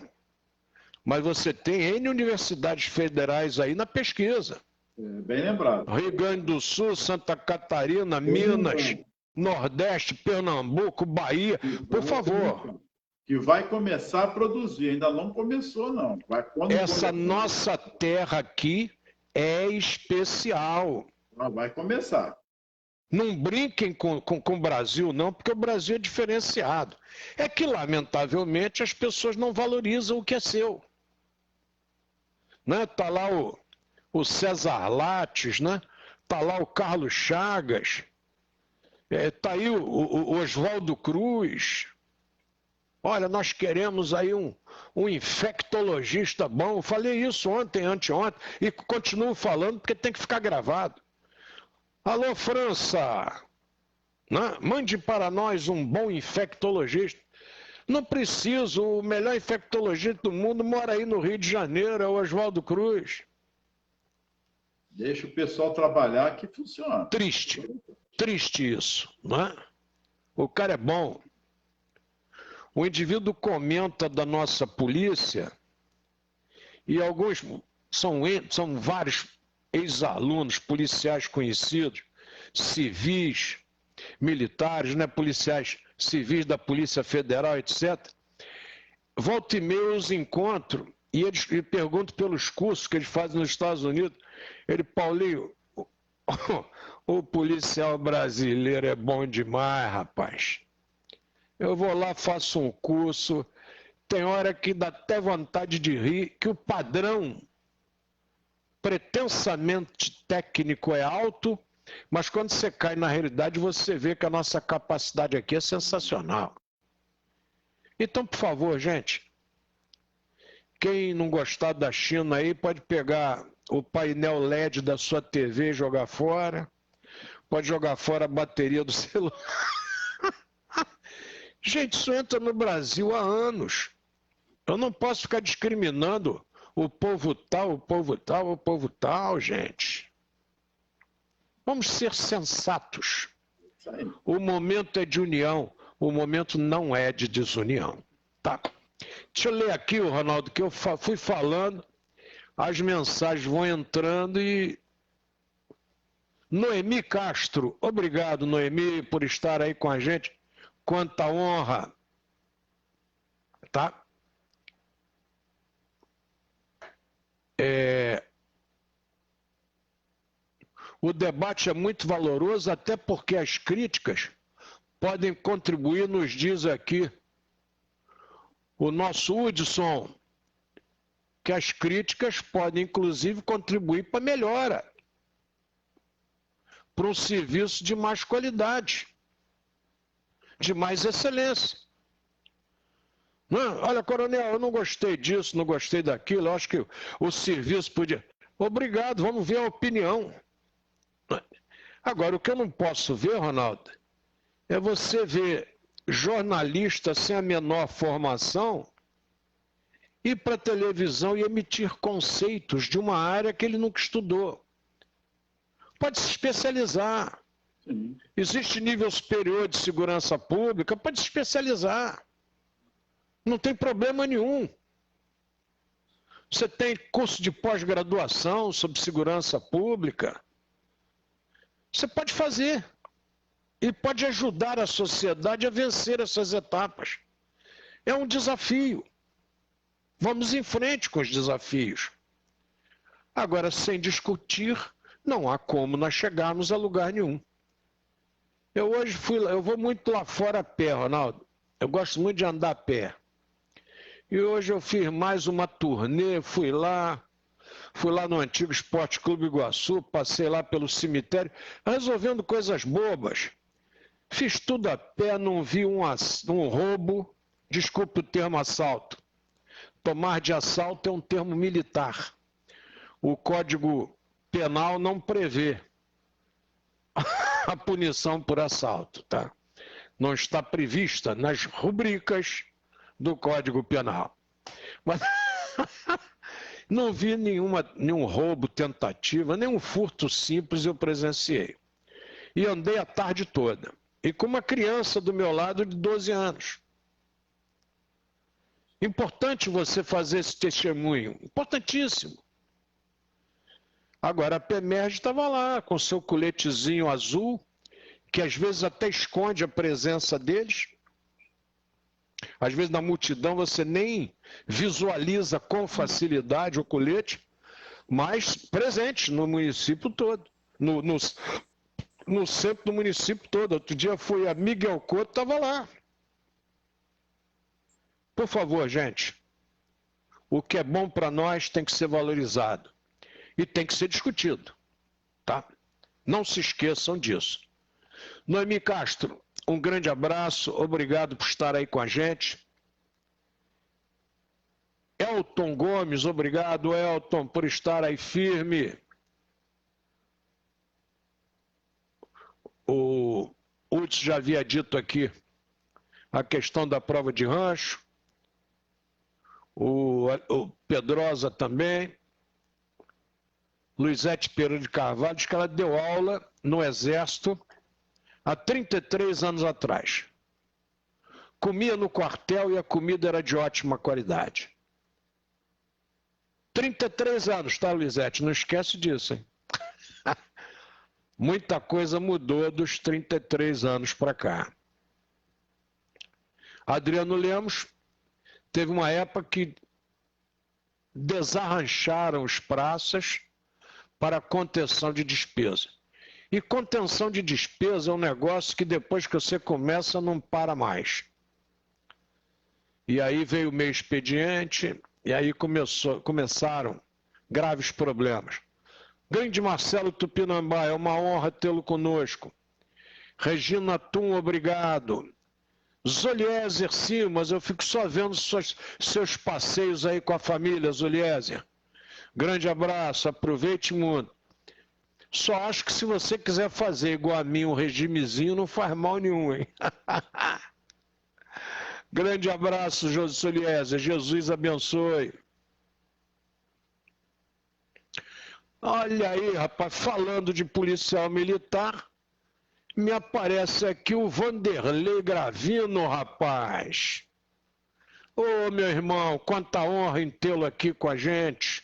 mas você tem N universidades federais aí na pesquisa. Bem lembrado. Rio Grande do Sul, Santa Catarina, Minas, Nordeste, Pernambuco, Bahia, por favor. Que vai começar a produzir, ainda não começou, não. Essa nossa terra aqui é especial. Vai começar. Não brinquem com o Brasil, não, porque o Brasil é diferenciado. É que, lamentavelmente, as pessoas não valorizam o que é seu. Né? Tá lá o César Lattes, né? Tá lá o Carlos Chagas, tá aí o Oswaldo Cruz. Olha, nós queremos aí um infectologista bom. Eu falei isso ontem, anteontem, e continuo falando porque tem que ficar gravado. Alô, França, né? Mande para nós um bom infectologista. Não preciso, o melhor infectologista do mundo mora aí no Rio de Janeiro, é o Oswaldo Cruz. Deixa o pessoal trabalhar que funciona. Triste isso, não é? O cara é bom. O indivíduo comenta da nossa polícia, e alguns, são vários ex-alunos, policiais conhecidos, civis, militares, né, policiais civis da Polícia Federal, etc. Volta e meia eu os encontro e eles perguntam pelos cursos que eles fazem nos Estados Unidos. Paulinho, O policial brasileiro é bom demais, rapaz. Eu vou lá, faço um curso, tem hora que dá até vontade de rir, que o padrão pretensamente técnico é alto, mas quando você cai na realidade, você vê que a nossa capacidade aqui é sensacional. Então, por favor, gente, quem não gostar da China aí pode pegar o painel LED da sua TV e jogar fora, pode jogar fora a bateria do celular. Gente, isso entra no Brasil há anos. Eu não posso ficar discriminando o povo tal, o povo tal, o povo tal, gente. Vamos ser sensatos. O momento é de união, o momento não é de desunião. Tá? Deixa eu ler aqui, Ronaldo, que eu fui falando, as mensagens vão entrando e... Noemi Castro, obrigado, Noemi, por estar aí com a gente. Quanta honra. Tá? O debate é muito valoroso, até porque as críticas podem contribuir, nos diz aqui o nosso Hudson, que as críticas podem, inclusive, contribuir para a melhora, para um serviço de mais qualidade, de mais excelência. Não, olha, coronel, eu não gostei disso, não gostei daquilo, eu acho que o serviço podia... Obrigado, vamos ver a opinião. Agora, o que eu não posso ver, Ronaldo, é você ver jornalista sem a menor formação ir para a televisão e emitir conceitos de uma área que ele nunca estudou. Pode se especializar. Sim. Existe nível superior de segurança pública, pode se especializar. Não tem problema nenhum. Você tem curso de pós-graduação sobre segurança pública. Você pode fazer e pode ajudar a sociedade a vencer essas etapas. É um desafio. Vamos em frente com os desafios. Agora, sem discutir, não há como nós chegarmos a lugar nenhum. Eu vou muito lá fora a pé, Ronaldo. Eu gosto muito de andar a pé. E hoje eu fiz mais uma turnê, fui lá no antigo Esporte Clube Iguaçu, passei lá pelo cemitério, resolvendo coisas bobas. Fiz tudo a pé, não vi um roubo, desculpe o termo assalto. Tomar de assalto é um termo militar. O Código Penal não prevê a punição por assalto, tá? Não está prevista nas rubricas do Código Penal. Mas não vi nenhum roubo, tentativa, nenhum furto simples eu presenciei. E andei a tarde toda. E com uma criança do meu lado de 12 anos. Importante você fazer esse testemunho. Importantíssimo. Agora, a PEMERG estava lá com seu coletezinho azul, que às vezes até esconde a presença deles. Às vezes, na multidão, você nem visualiza com facilidade o colete, mas presente no município todo, no centro do município todo. Outro dia fui a Miguel Couto, estava lá. Por favor, gente, o que é bom para nós tem que ser valorizado e tem que ser discutido, tá? Não se esqueçam disso. Noemi Castro, um grande abraço, obrigado por estar aí com a gente. Elton Gomes, obrigado, Elton, por estar aí firme. O Hudson já havia dito aqui a questão da prova de rancho. O Pedrosa também. Luizete Pereira de Carvalho diz que ela deu aula no Exército há 33 anos atrás. Comia no quartel e a comida era de ótima qualidade. 33 anos, tá, Luizete? Não esquece disso, hein? Muita coisa mudou dos 33 anos para cá. Adriano Lemos teve uma época que desarrancharam os praças para contenção de despesa. E contenção de despesa é um negócio que depois que você começa não para mais. E aí veio o meio expediente, e aí começaram graves problemas. Grande Marcelo Tupinambá, é uma honra tê-lo conosco. Regina Tum, obrigado. Zoliezer Simas, eu fico só vendo seus passeios aí com a família, Zoliezer. Grande abraço, aproveite muito. Só acho que se você quiser fazer igual a mim um regimezinho, não faz mal nenhum, hein? Grande abraço, Zoliezer, Jesus abençoe. Olha aí, rapaz, falando de policial militar, me aparece aqui o Vanderlei Gravino, rapaz. Ô, meu irmão, quanta honra em tê-lo aqui com a gente.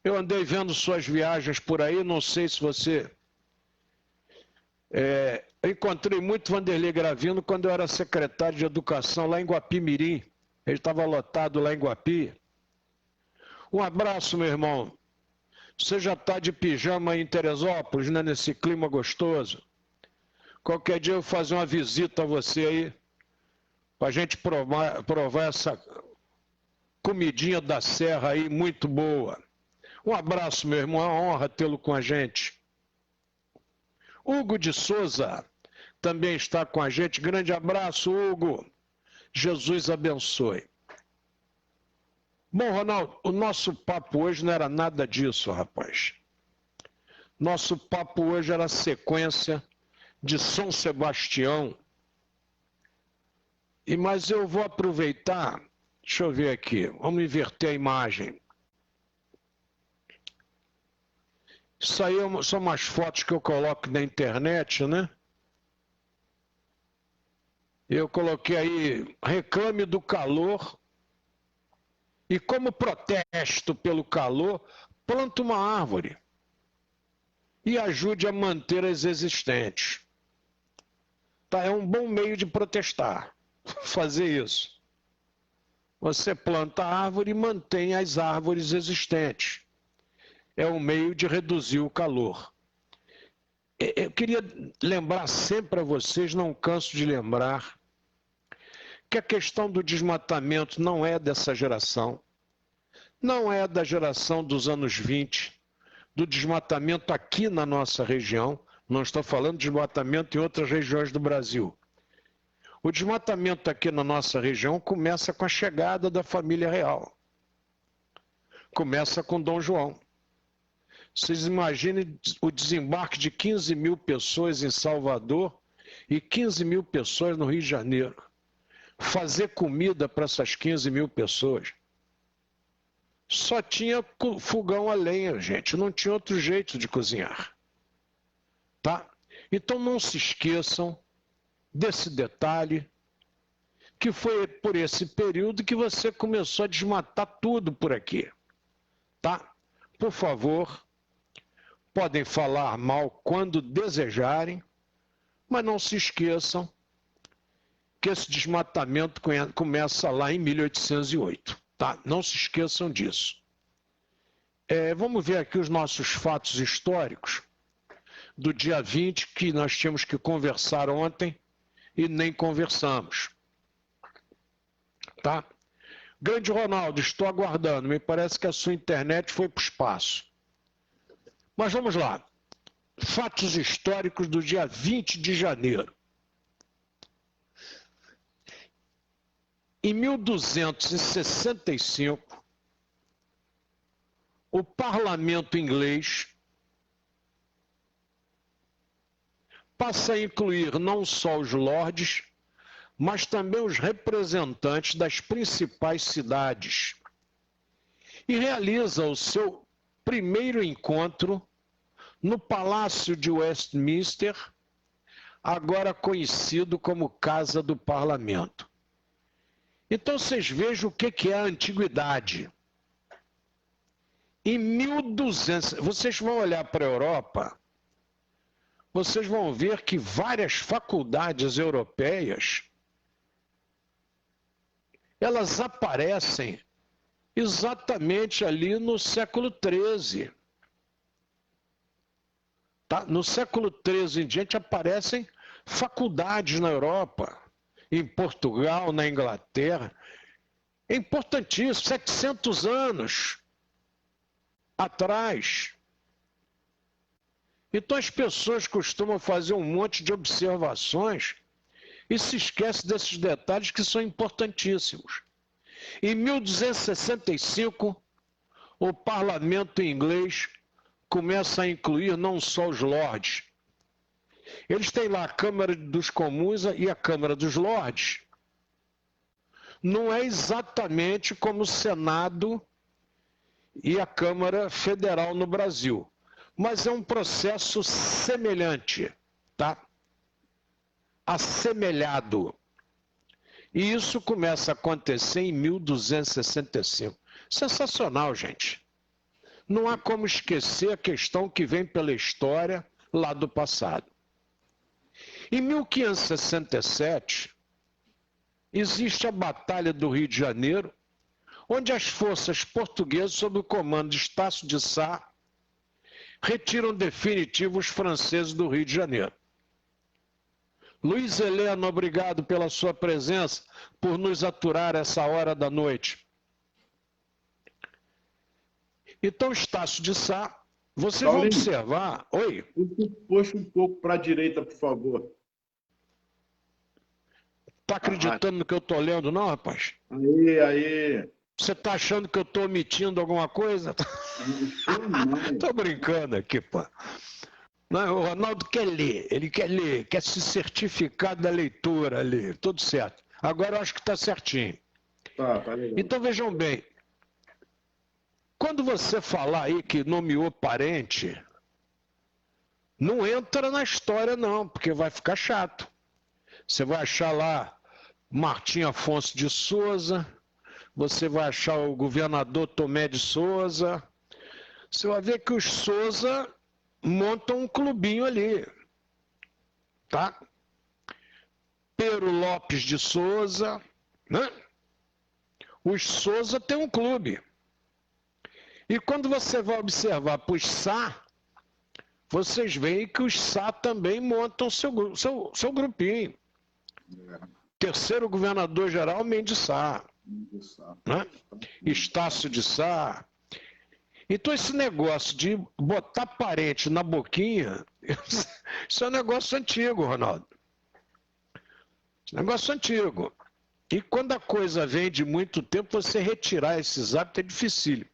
Eu andei vendo suas viagens por aí, não sei se você... Eu encontrei muito Vanderlei Gravino quando eu era secretário de Educação lá em Guapimirim. Ele estava lotado lá em Guapi. Um abraço, meu irmão. Você já está de pijama em Teresópolis, né, nesse clima gostoso? Qualquer dia eu vou fazer uma visita a você aí, para a gente provar essa comidinha da serra aí, muito boa. Um abraço, meu irmão, é uma honra tê-lo com a gente. Hugo de Souza também está com a gente. Grande abraço, Hugo. Jesus abençoe. Bom, Ronaldo, o nosso papo hoje não era nada disso, rapaz. Nosso papo hoje era a sequência de São Sebastião. Mas eu vou aproveitar, deixa eu ver aqui, vamos inverter a imagem. Isso aí são umas fotos que eu coloco na internet, né? Eu coloquei aí, reclame do calor e como protesto pelo calor, planta uma árvore e ajude a manter as existentes. Tá, é um bom meio de protestar, fazer isso. Você planta a árvore e mantém as árvores existentes. É um meio de reduzir o calor. Eu queria lembrar sempre a vocês, não canso de lembrar, que a questão do desmatamento não é dessa geração, não é da geração dos anos 20, do desmatamento aqui na nossa região, não estou falando de desmatamento em outras regiões do Brasil. O desmatamento aqui na nossa região começa com a chegada da família real. Começa com Dom João. Vocês imaginem o desembarque de 15 mil pessoas em Salvador e 15 mil pessoas no Rio de Janeiro. Fazer comida para essas 15 mil pessoas. Só tinha fogão a lenha, gente. Não tinha outro jeito de cozinhar. Tá? Então não se esqueçam desse detalhe, que foi por esse período que você começou a desmatar tudo por aqui. Tá? Por favor, podem falar mal quando desejarem, mas não se esqueçam que esse desmatamento começa lá em 1808. Tá? Não se esqueçam disso. Vamos ver aqui os nossos fatos históricos do dia 20, que nós tínhamos que conversar ontem e nem conversamos. Tá? Grande Ronaldo, estou aguardando. Me parece que a sua internet foi para o espaço. Mas vamos lá. Fatos históricos do dia 20 de janeiro. Em 1265, o parlamento inglês passa a incluir não só os lordes, mas também os representantes das principais cidades. E realiza o seu primeiro encontro no Palácio de Westminster, agora conhecido como Casa do Parlamento. Então vocês vejam o que é a antiguidade. Em 1200, vocês vão olhar para a Europa, vocês vão ver que várias faculdades europeias, elas aparecem exatamente ali no século XIII. Tá? No século XIII em diante aparecem faculdades na Europa, em Portugal, na Inglaterra. É importantíssimo, 700 anos atrás. Então as pessoas costumam fazer um monte de observações e se esquecem desses detalhes que são importantíssimos. Em 1265, o parlamento inglês começa a incluir não só os lordes. Eles têm lá a Câmara dos Comuns e a Câmara dos Lordes. Não é exatamente como o Senado e a Câmara Federal no Brasil, mas é um processo semelhante, tá? Assemelhado. E isso começa a acontecer em 1265. Sensacional, gente. Não há como esquecer a questão que vem pela história lá do passado. Em 1567, existe a Batalha do Rio de Janeiro, onde as forças portuguesas, sob o comando de Estácio de Sá, retiram definitivo os franceses do Rio de Janeiro. Luiz Heleno, obrigado pela sua presença, por nos aturar essa hora da noite. Então, Estácio de Sá, vocês vão observar... Oi? Puxa um pouco para a direita, por favor. Está acreditando no que eu estou lendo, não, rapaz? Aí. Você está achando que eu estou omitindo alguma coisa? Não. Estou brincando aqui, pô. Não, o Ronaldo quer ler, ele quer ler, quer se certificar da leitura ali, tudo certo. Agora eu acho que está certinho. Tá legal. Então vejam bem, quando você falar aí que nomeou parente, não entra na história não, porque vai ficar chato. Você vai achar lá Martim Afonso de Souza, você vai achar o governador Tomé de Souza, você vai ver que os Souza montam um clubinho ali, tá? Pero Lopes de Souza, né? Os Souza têm um clube. E quando você vai observar para os Sá, vocês veem que os Sá também montam seu grupinho. Terceiro governador-geral, Mendes Sá, né? Estácio de Sá. Então esse negócio de botar parente na boquinha, isso é um negócio antigo, Ronaldo. Esse negócio antigo. E quando a coisa vem de muito tempo, você retirar esses hábitos é dificílimo.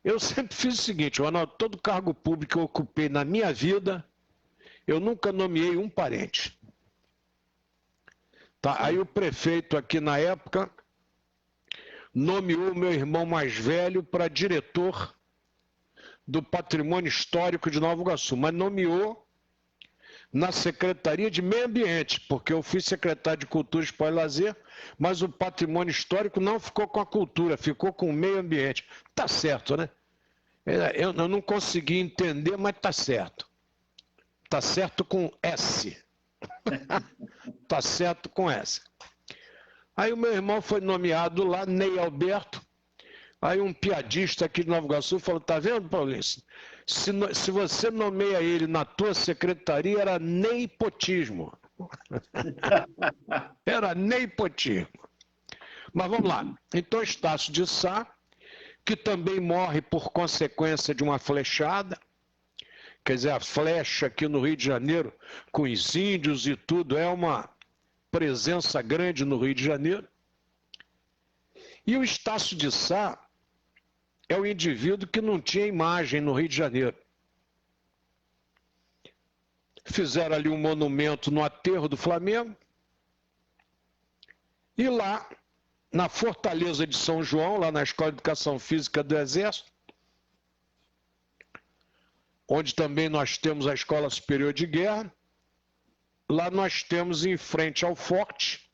Eu sempre fiz o seguinte, Ronaldo, todo cargo público que eu ocupei na minha vida, eu nunca nomeei um parente. Tá? Aí o prefeito aqui na época nomeou o meu irmão mais velho para diretor do Patrimônio Histórico de Nova Iguaçu, mas nomeou na Secretaria de Meio Ambiente, porque eu fui secretário de Cultura, Esporte e Lazer, mas o Patrimônio Histórico não ficou com a cultura, ficou com o meio ambiente. Tá certo, né? Eu não consegui entender, mas tá certo. Tá certo com S. Tá certo com S. Aí o meu irmão foi nomeado lá, Ney Alberto. Aí um piadista aqui de Nova Iguaçu falou, tá vendo, Paulinho? Se você nomeia ele na tua secretaria, era nepotismo. Era nepotismo. Mas vamos lá. Então, Estácio de Sá, que também morre por consequência de uma flechada, quer dizer, a flecha aqui no Rio de Janeiro, com os índios e tudo, é uma presença grande no Rio de Janeiro. E o Estácio de Sá é o indivíduo que não tinha imagem no Rio de Janeiro. Fizeram ali um monumento no aterro do Flamengo. E lá, na Fortaleza de São João, lá na Escola de Educação Física do Exército, onde também nós temos a Escola Superior de Guerra, lá nós temos em frente ao forte,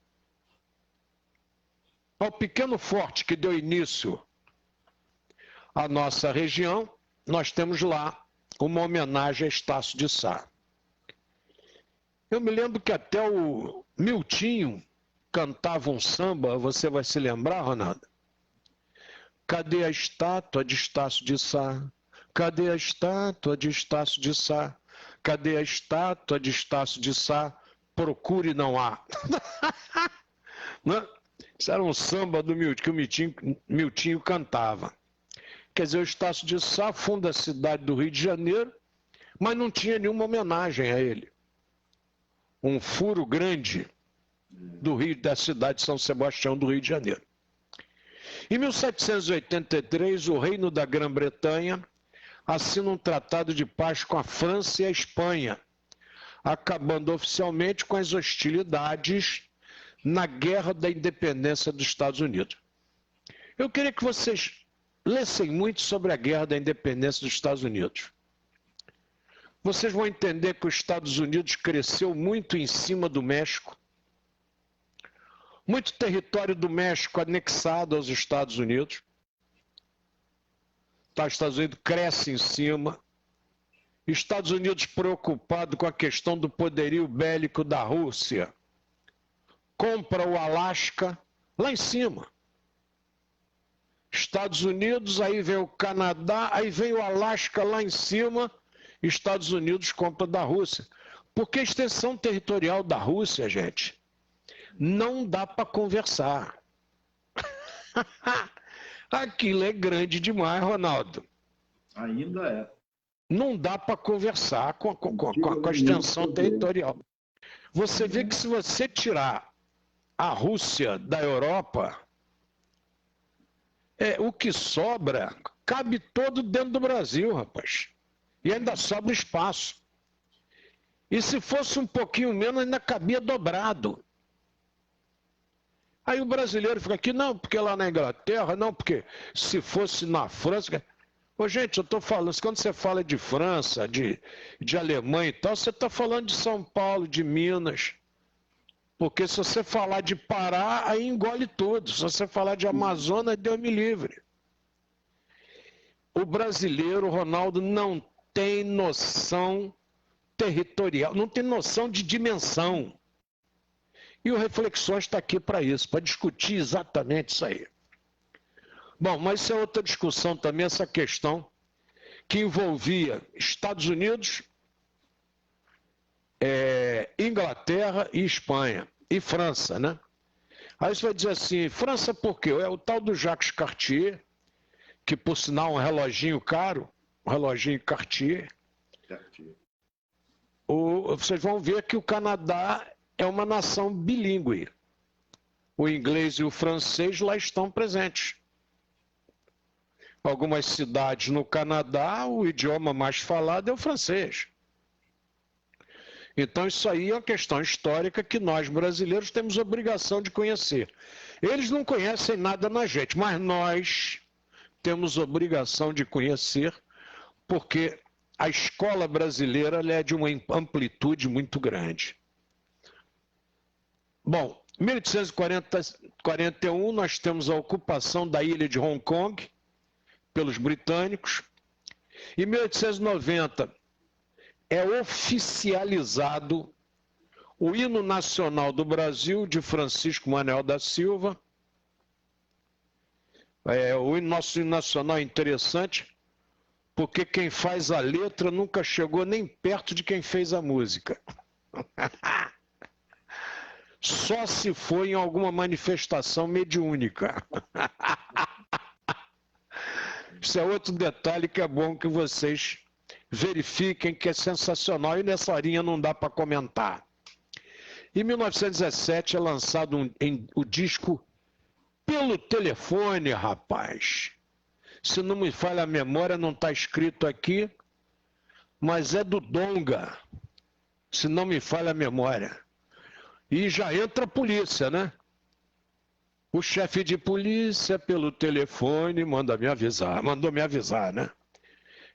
ao pequeno forte que deu início à nossa região, nós temos lá uma homenagem a Estácio de Sá. Eu me lembro que até o Miltinho cantava um samba, você vai se lembrar, Ronaldo? Cadê a estátua de Estácio de Sá? Cadê a estátua de Estácio de Sá? Cadê a estátua de Estácio de Sá? Procure, não há. Né? Isso era um samba do Miltinho, que o Miltinho cantava. Quer dizer, o Estácio de Sá funda a cidade do Rio de Janeiro, mas não tinha nenhuma homenagem a ele. Um furo grande do Rio, da cidade de São Sebastião do Rio de Janeiro. Em 1783, o Reino da Grã-Bretanha assina um tratado de paz com a França e a Espanha, acabando oficialmente com as hostilidades na Guerra da Independência dos Estados Unidos. Eu queria que vocês lessem muito sobre a Guerra da Independência dos Estados Unidos. Vocês vão entender que os Estados Unidos cresceu muito em cima do México, muito território do México anexado aos Estados Unidos. Os Estados Unidos cresce em cima. Estados Unidos preocupado com a questão do poderio bélico da Rússia, compra o Alasca lá em cima. Estados Unidos, aí vem o Canadá, aí vem o Alasca lá em cima, Estados Unidos compra da Rússia. Porque a extensão territorial da Rússia, gente, não dá para conversar. Aquilo é grande demais, Ronaldo. Ainda é. Não dá para conversar com a extensão territorial. Você vê que se você tirar a Rússia da Europa, o que sobra cabe todo dentro do Brasil, rapaz. E ainda sobra espaço. E se fosse um pouquinho menos, ainda cabia dobrado. Aí o brasileiro fica aqui, não, porque lá na Inglaterra, não, porque se fosse na França... Ô, gente, eu estou falando, quando você fala de França, de Alemanha e tal, você está falando de São Paulo, de Minas. Porque se você falar de Pará, aí engole tudo. Se você falar de Amazonas, Deus me livre. O brasileiro, Ronaldo, não tem noção territorial, não tem noção de dimensão. E o Reflexões está aqui para isso, para discutir exatamente isso aí. Bom, mas isso é outra discussão também, essa questão que envolvia Estados Unidos, Inglaterra e Espanha, e França, né? Aí você vai dizer assim, França por quê? É o tal do Jacques Cartier, que por sinal é um reloginho caro, um reloginho Cartier. Vocês vão ver que o Canadá é uma nação bilíngue. O inglês e o francês lá estão presentes. Algumas cidades no Canadá, o idioma mais falado é o francês. Então isso aí é uma questão histórica que nós brasileiros temos obrigação de conhecer. Eles não conhecem nada na gente, mas nós temos obrigação de conhecer, porque a escola brasileira é de uma amplitude muito grande. Bom, em 1841 nós temos a ocupação da ilha de Hong Kong pelos britânicos. Em 1890 é oficializado o hino nacional do Brasil de Francisco Manuel da Silva. O nosso hino nacional é interessante, porque quem faz a letra nunca chegou nem perto de quem fez a música. Só se foi em alguma manifestação mediúnica. Isso é outro detalhe que é bom que vocês verifiquem, que é sensacional, e nessa horinha não dá para comentar. Em 1917 é lançado o disco Pelo Telefone, rapaz. Se não me falha a memória, não está escrito aqui, mas é do Donga, se não me falha a memória. E já entra a polícia, né? O chefe de polícia, pelo telefone, mandou me avisar, né?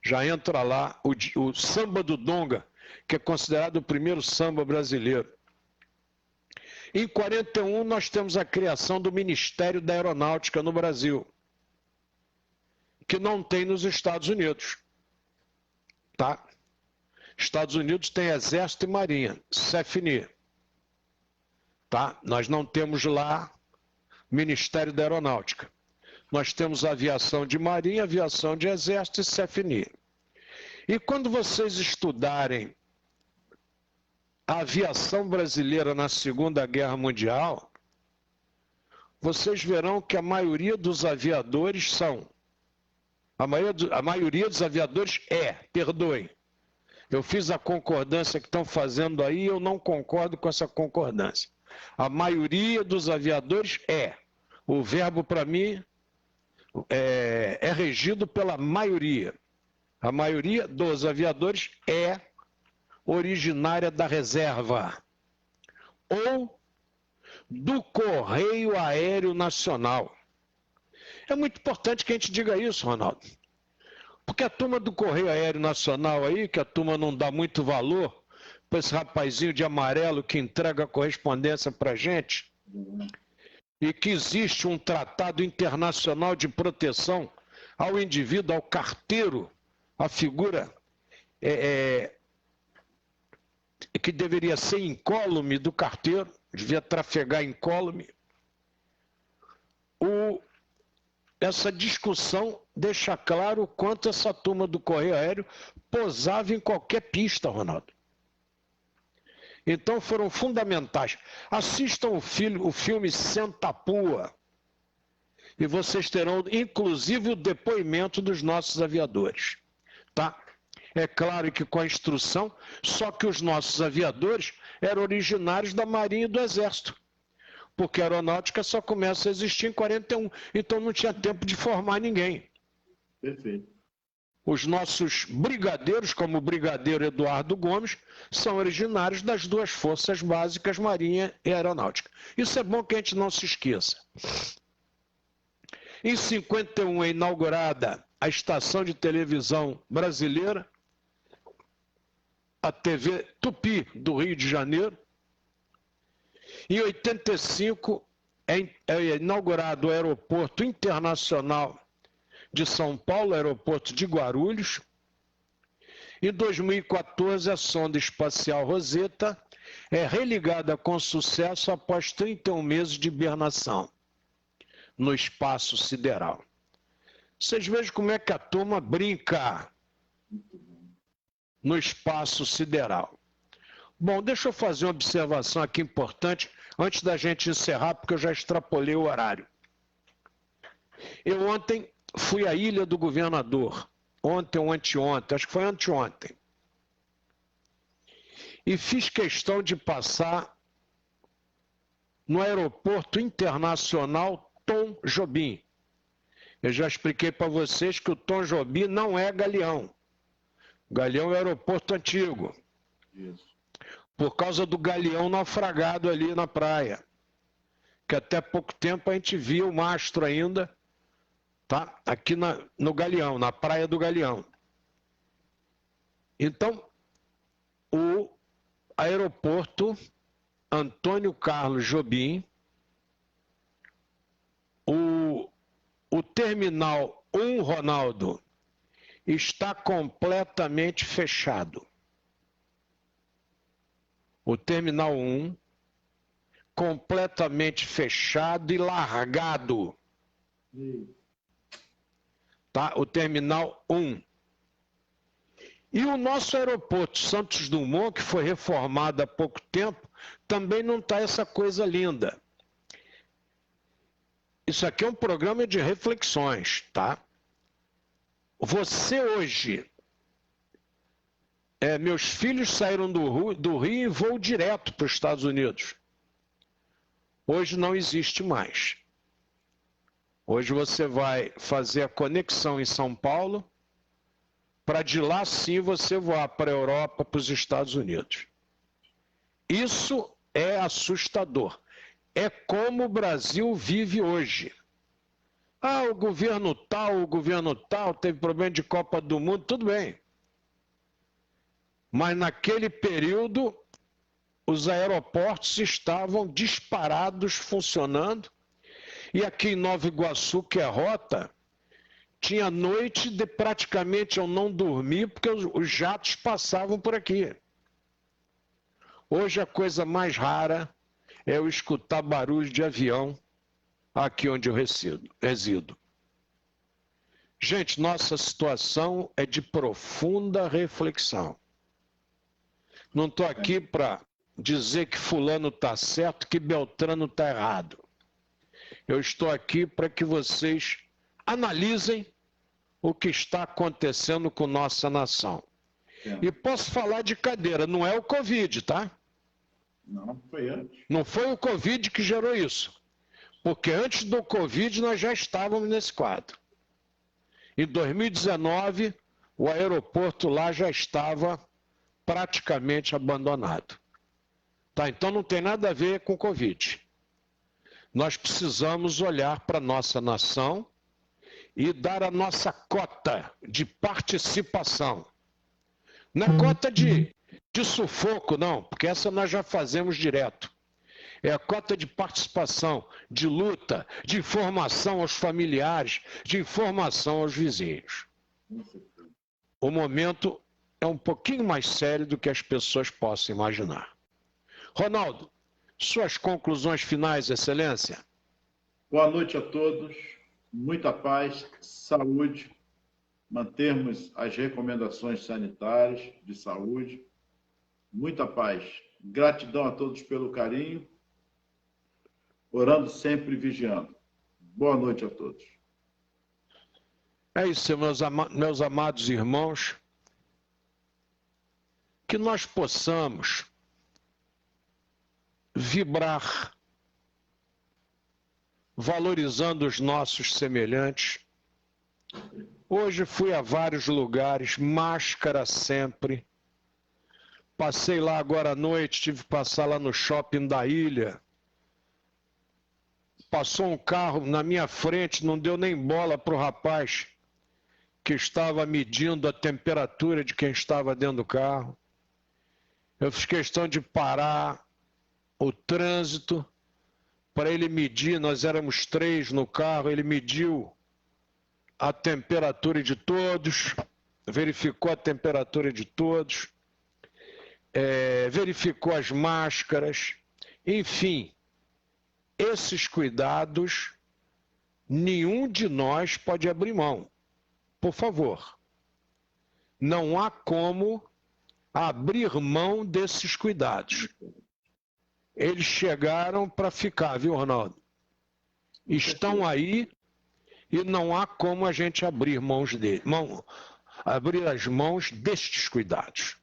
Já entra lá o samba do Donga, que é considerado o primeiro samba brasileiro. Em 41, nós temos a criação do Ministério da Aeronáutica no Brasil, que não tem nos Estados Unidos. Tá? Estados Unidos tem Exército e Marinha, CFNI. Tá? Nós não temos lá Ministério da Aeronáutica. Nós temos aviação de Marinha, aviação de Exército e CFNI. E quando vocês estudarem a aviação brasileira na Segunda Guerra Mundial, vocês verão que a maioria dos aviadores são... A maioria dos aviadores perdoem. Eu fiz a concordância que estão fazendo aí, eu não concordo com essa concordância. A maioria dos aviadores o verbo para mim é regido pela maioria. A maioria dos aviadores é originária da reserva ou do Correio Aéreo Nacional. É muito importante que a gente diga isso, Ronaldo. Porque a turma do Correio Aéreo Nacional aí, que a turma não dá muito valor para esse rapazinho de amarelo que entrega a correspondência para a gente, e que existe um tratado internacional de proteção ao indivíduo, ao carteiro, a figura que deveria ser incólume do carteiro, devia trafegar incólume. Essa discussão deixa claro o quanto essa turma do Correio Aéreo posava em qualquer pista, Ronaldo. Então foram fundamentais. Assistam o filme Senta a Pua e vocês terão inclusive o depoimento dos nossos aviadores, tá? É claro que com a instrução, só que os nossos aviadores eram originários da Marinha e do Exército, porque a aeronáutica só começa a existir em 41, então não tinha tempo de formar ninguém. Perfeito. Os nossos brigadeiros, como o brigadeiro Eduardo Gomes, são originários das duas forças básicas, Marinha e Aeronáutica. Isso é bom que a gente não se esqueça. Em 51 é inaugurada a estação de televisão brasileira, a TV Tupi, do Rio de Janeiro. Em 85 é inaugurado o Aeroporto Internacional de São Paulo, aeroporto de Guarulhos. Em 2014, a sonda espacial Rosetta é religada com sucesso após 31 meses de hibernação no espaço sideral. Vocês vejam como é que a turma brinca no espaço sideral. Bom, deixa eu fazer uma observação aqui importante antes da gente encerrar, porque eu já extrapolei o horário. Eu ontem fui à Ilha do Governador, ontem ou anteontem, acho que foi anteontem, e fiz questão de passar no Aeroporto Internacional Tom Jobim. Eu já expliquei para vocês que o Tom Jobim não é Galeão. Galeão é o aeroporto antigo. Isso. Por causa do galeão naufragado ali na praia, que até pouco tempo a gente via o mastro ainda, tá? Aqui no Galeão, na praia do Galeão. Então, o aeroporto Antônio Carlos Jobim, o terminal 1, Ronaldo, está completamente fechado. O terminal 1, completamente fechado e largado. Tá? O terminal 1. E o nosso aeroporto Santos Dumont, que foi reformado há pouco tempo, também não está essa coisa linda. Isso aqui é um programa de reflexões, tá? Você hoje... meus filhos saíram do Rio e voo direto para os Estados Unidos. Hoje não existe mais. Hoje você vai fazer a conexão em São Paulo, para de lá sim você voar para a Europa, para os Estados Unidos. Isso é assustador. É como o Brasil vive hoje. Ah, o governo tal teve problema de Copa do Mundo, tudo bem. Mas naquele período, os aeroportos estavam disparados, funcionando. E aqui em Nova Iguaçu, que é rota, tinha noite de praticamente eu não dormir, porque os jatos passavam por aqui. Hoje a coisa mais rara é eu escutar barulho de avião aqui onde eu resido. Gente, nossa situação é de profunda reflexão. Não estou aqui para dizer que fulano está certo, que Beltrano está errado. Eu estou aqui para que vocês analisem o que está acontecendo com nossa nação. E posso falar de cadeira, não é o Covid, tá? Não, foi antes. Não foi o Covid que gerou isso. Porque antes do Covid nós já estávamos nesse quadro. Em 2019, o aeroporto lá já estava praticamente abandonado. Tá? Então não tem nada a ver com o Covid. Nós precisamos olhar para a nossa nação e dar a nossa cota de participação. Não é cota de sufoco, não, porque essa nós já fazemos direto. É a cota de participação, de luta, de informação aos familiares, de informação aos vizinhos. O momento é um pouquinho mais sério do que as pessoas possam imaginar. Ronaldo, suas conclusões finais, Excelência. Boa noite a todos, muita paz, saúde, mantermos as recomendações sanitárias de saúde, muita paz. Gratidão a todos pelo carinho, orando sempre e vigiando. Boa noite a todos. É isso, meus amados irmãos, que nós possamos vibrar, valorizando os nossos semelhantes. Hoje fui a vários lugares, máscara sempre. Passei lá agora à noite, tive que passar lá no shopping da Ilha. Passou um carro na minha frente, não deu nem bola para o rapaz que estava medindo a temperatura de quem estava dentro do carro. Eu fiz questão de parar o trânsito para ele medir, nós éramos 3 no carro, ele mediu a temperatura de todos, verificou a temperatura de todos, verificou as máscaras, enfim, esses cuidados nenhum de nós pode abrir mão. Por favor, não há como abrir mão desses cuidados. Eles chegaram para ficar, viu, Ronaldo? Estão aí e não há como a gente abrir abrir as mãos destes cuidados,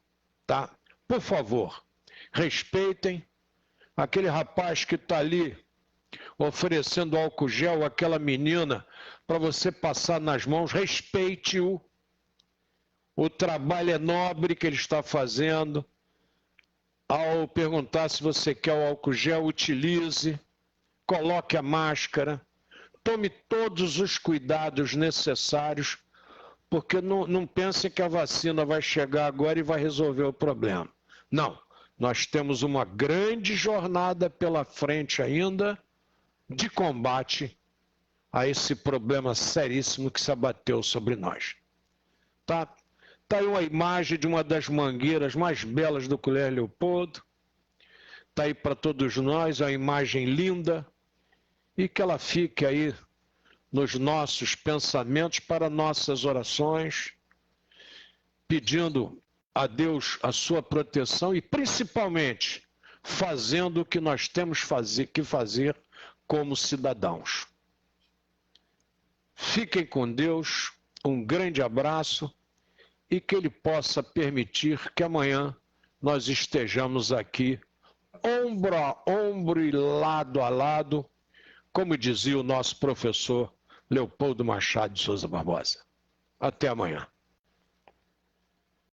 tá? Por favor, respeitem aquele rapaz que está ali oferecendo álcool gel àquela menina para você passar nas mãos, respeite-o. O trabalho é nobre que ele está fazendo. Ao perguntar se você quer o álcool gel, utilize, coloque a máscara, tome todos os cuidados necessários, porque não pense que a vacina vai chegar agora e vai resolver o problema. Não, nós temos uma grande jornada pela frente ainda de combate a esse problema seríssimo que se abateu sobre nós. Tá? Está aí uma imagem de uma das mangueiras mais belas do Colégio Leopoldo. Está aí para todos nós, uma imagem linda. E que ela fique aí nos nossos pensamentos, para nossas orações, pedindo a Deus a sua proteção e, principalmente, fazendo o que nós temos que fazer como cidadãos. Fiquem com Deus, um grande abraço. E que Ele possa permitir que amanhã nós estejamos aqui, ombro a ombro e lado a lado, como dizia o nosso professor Leopoldo Machado de Souza Barbosa. Até amanhã.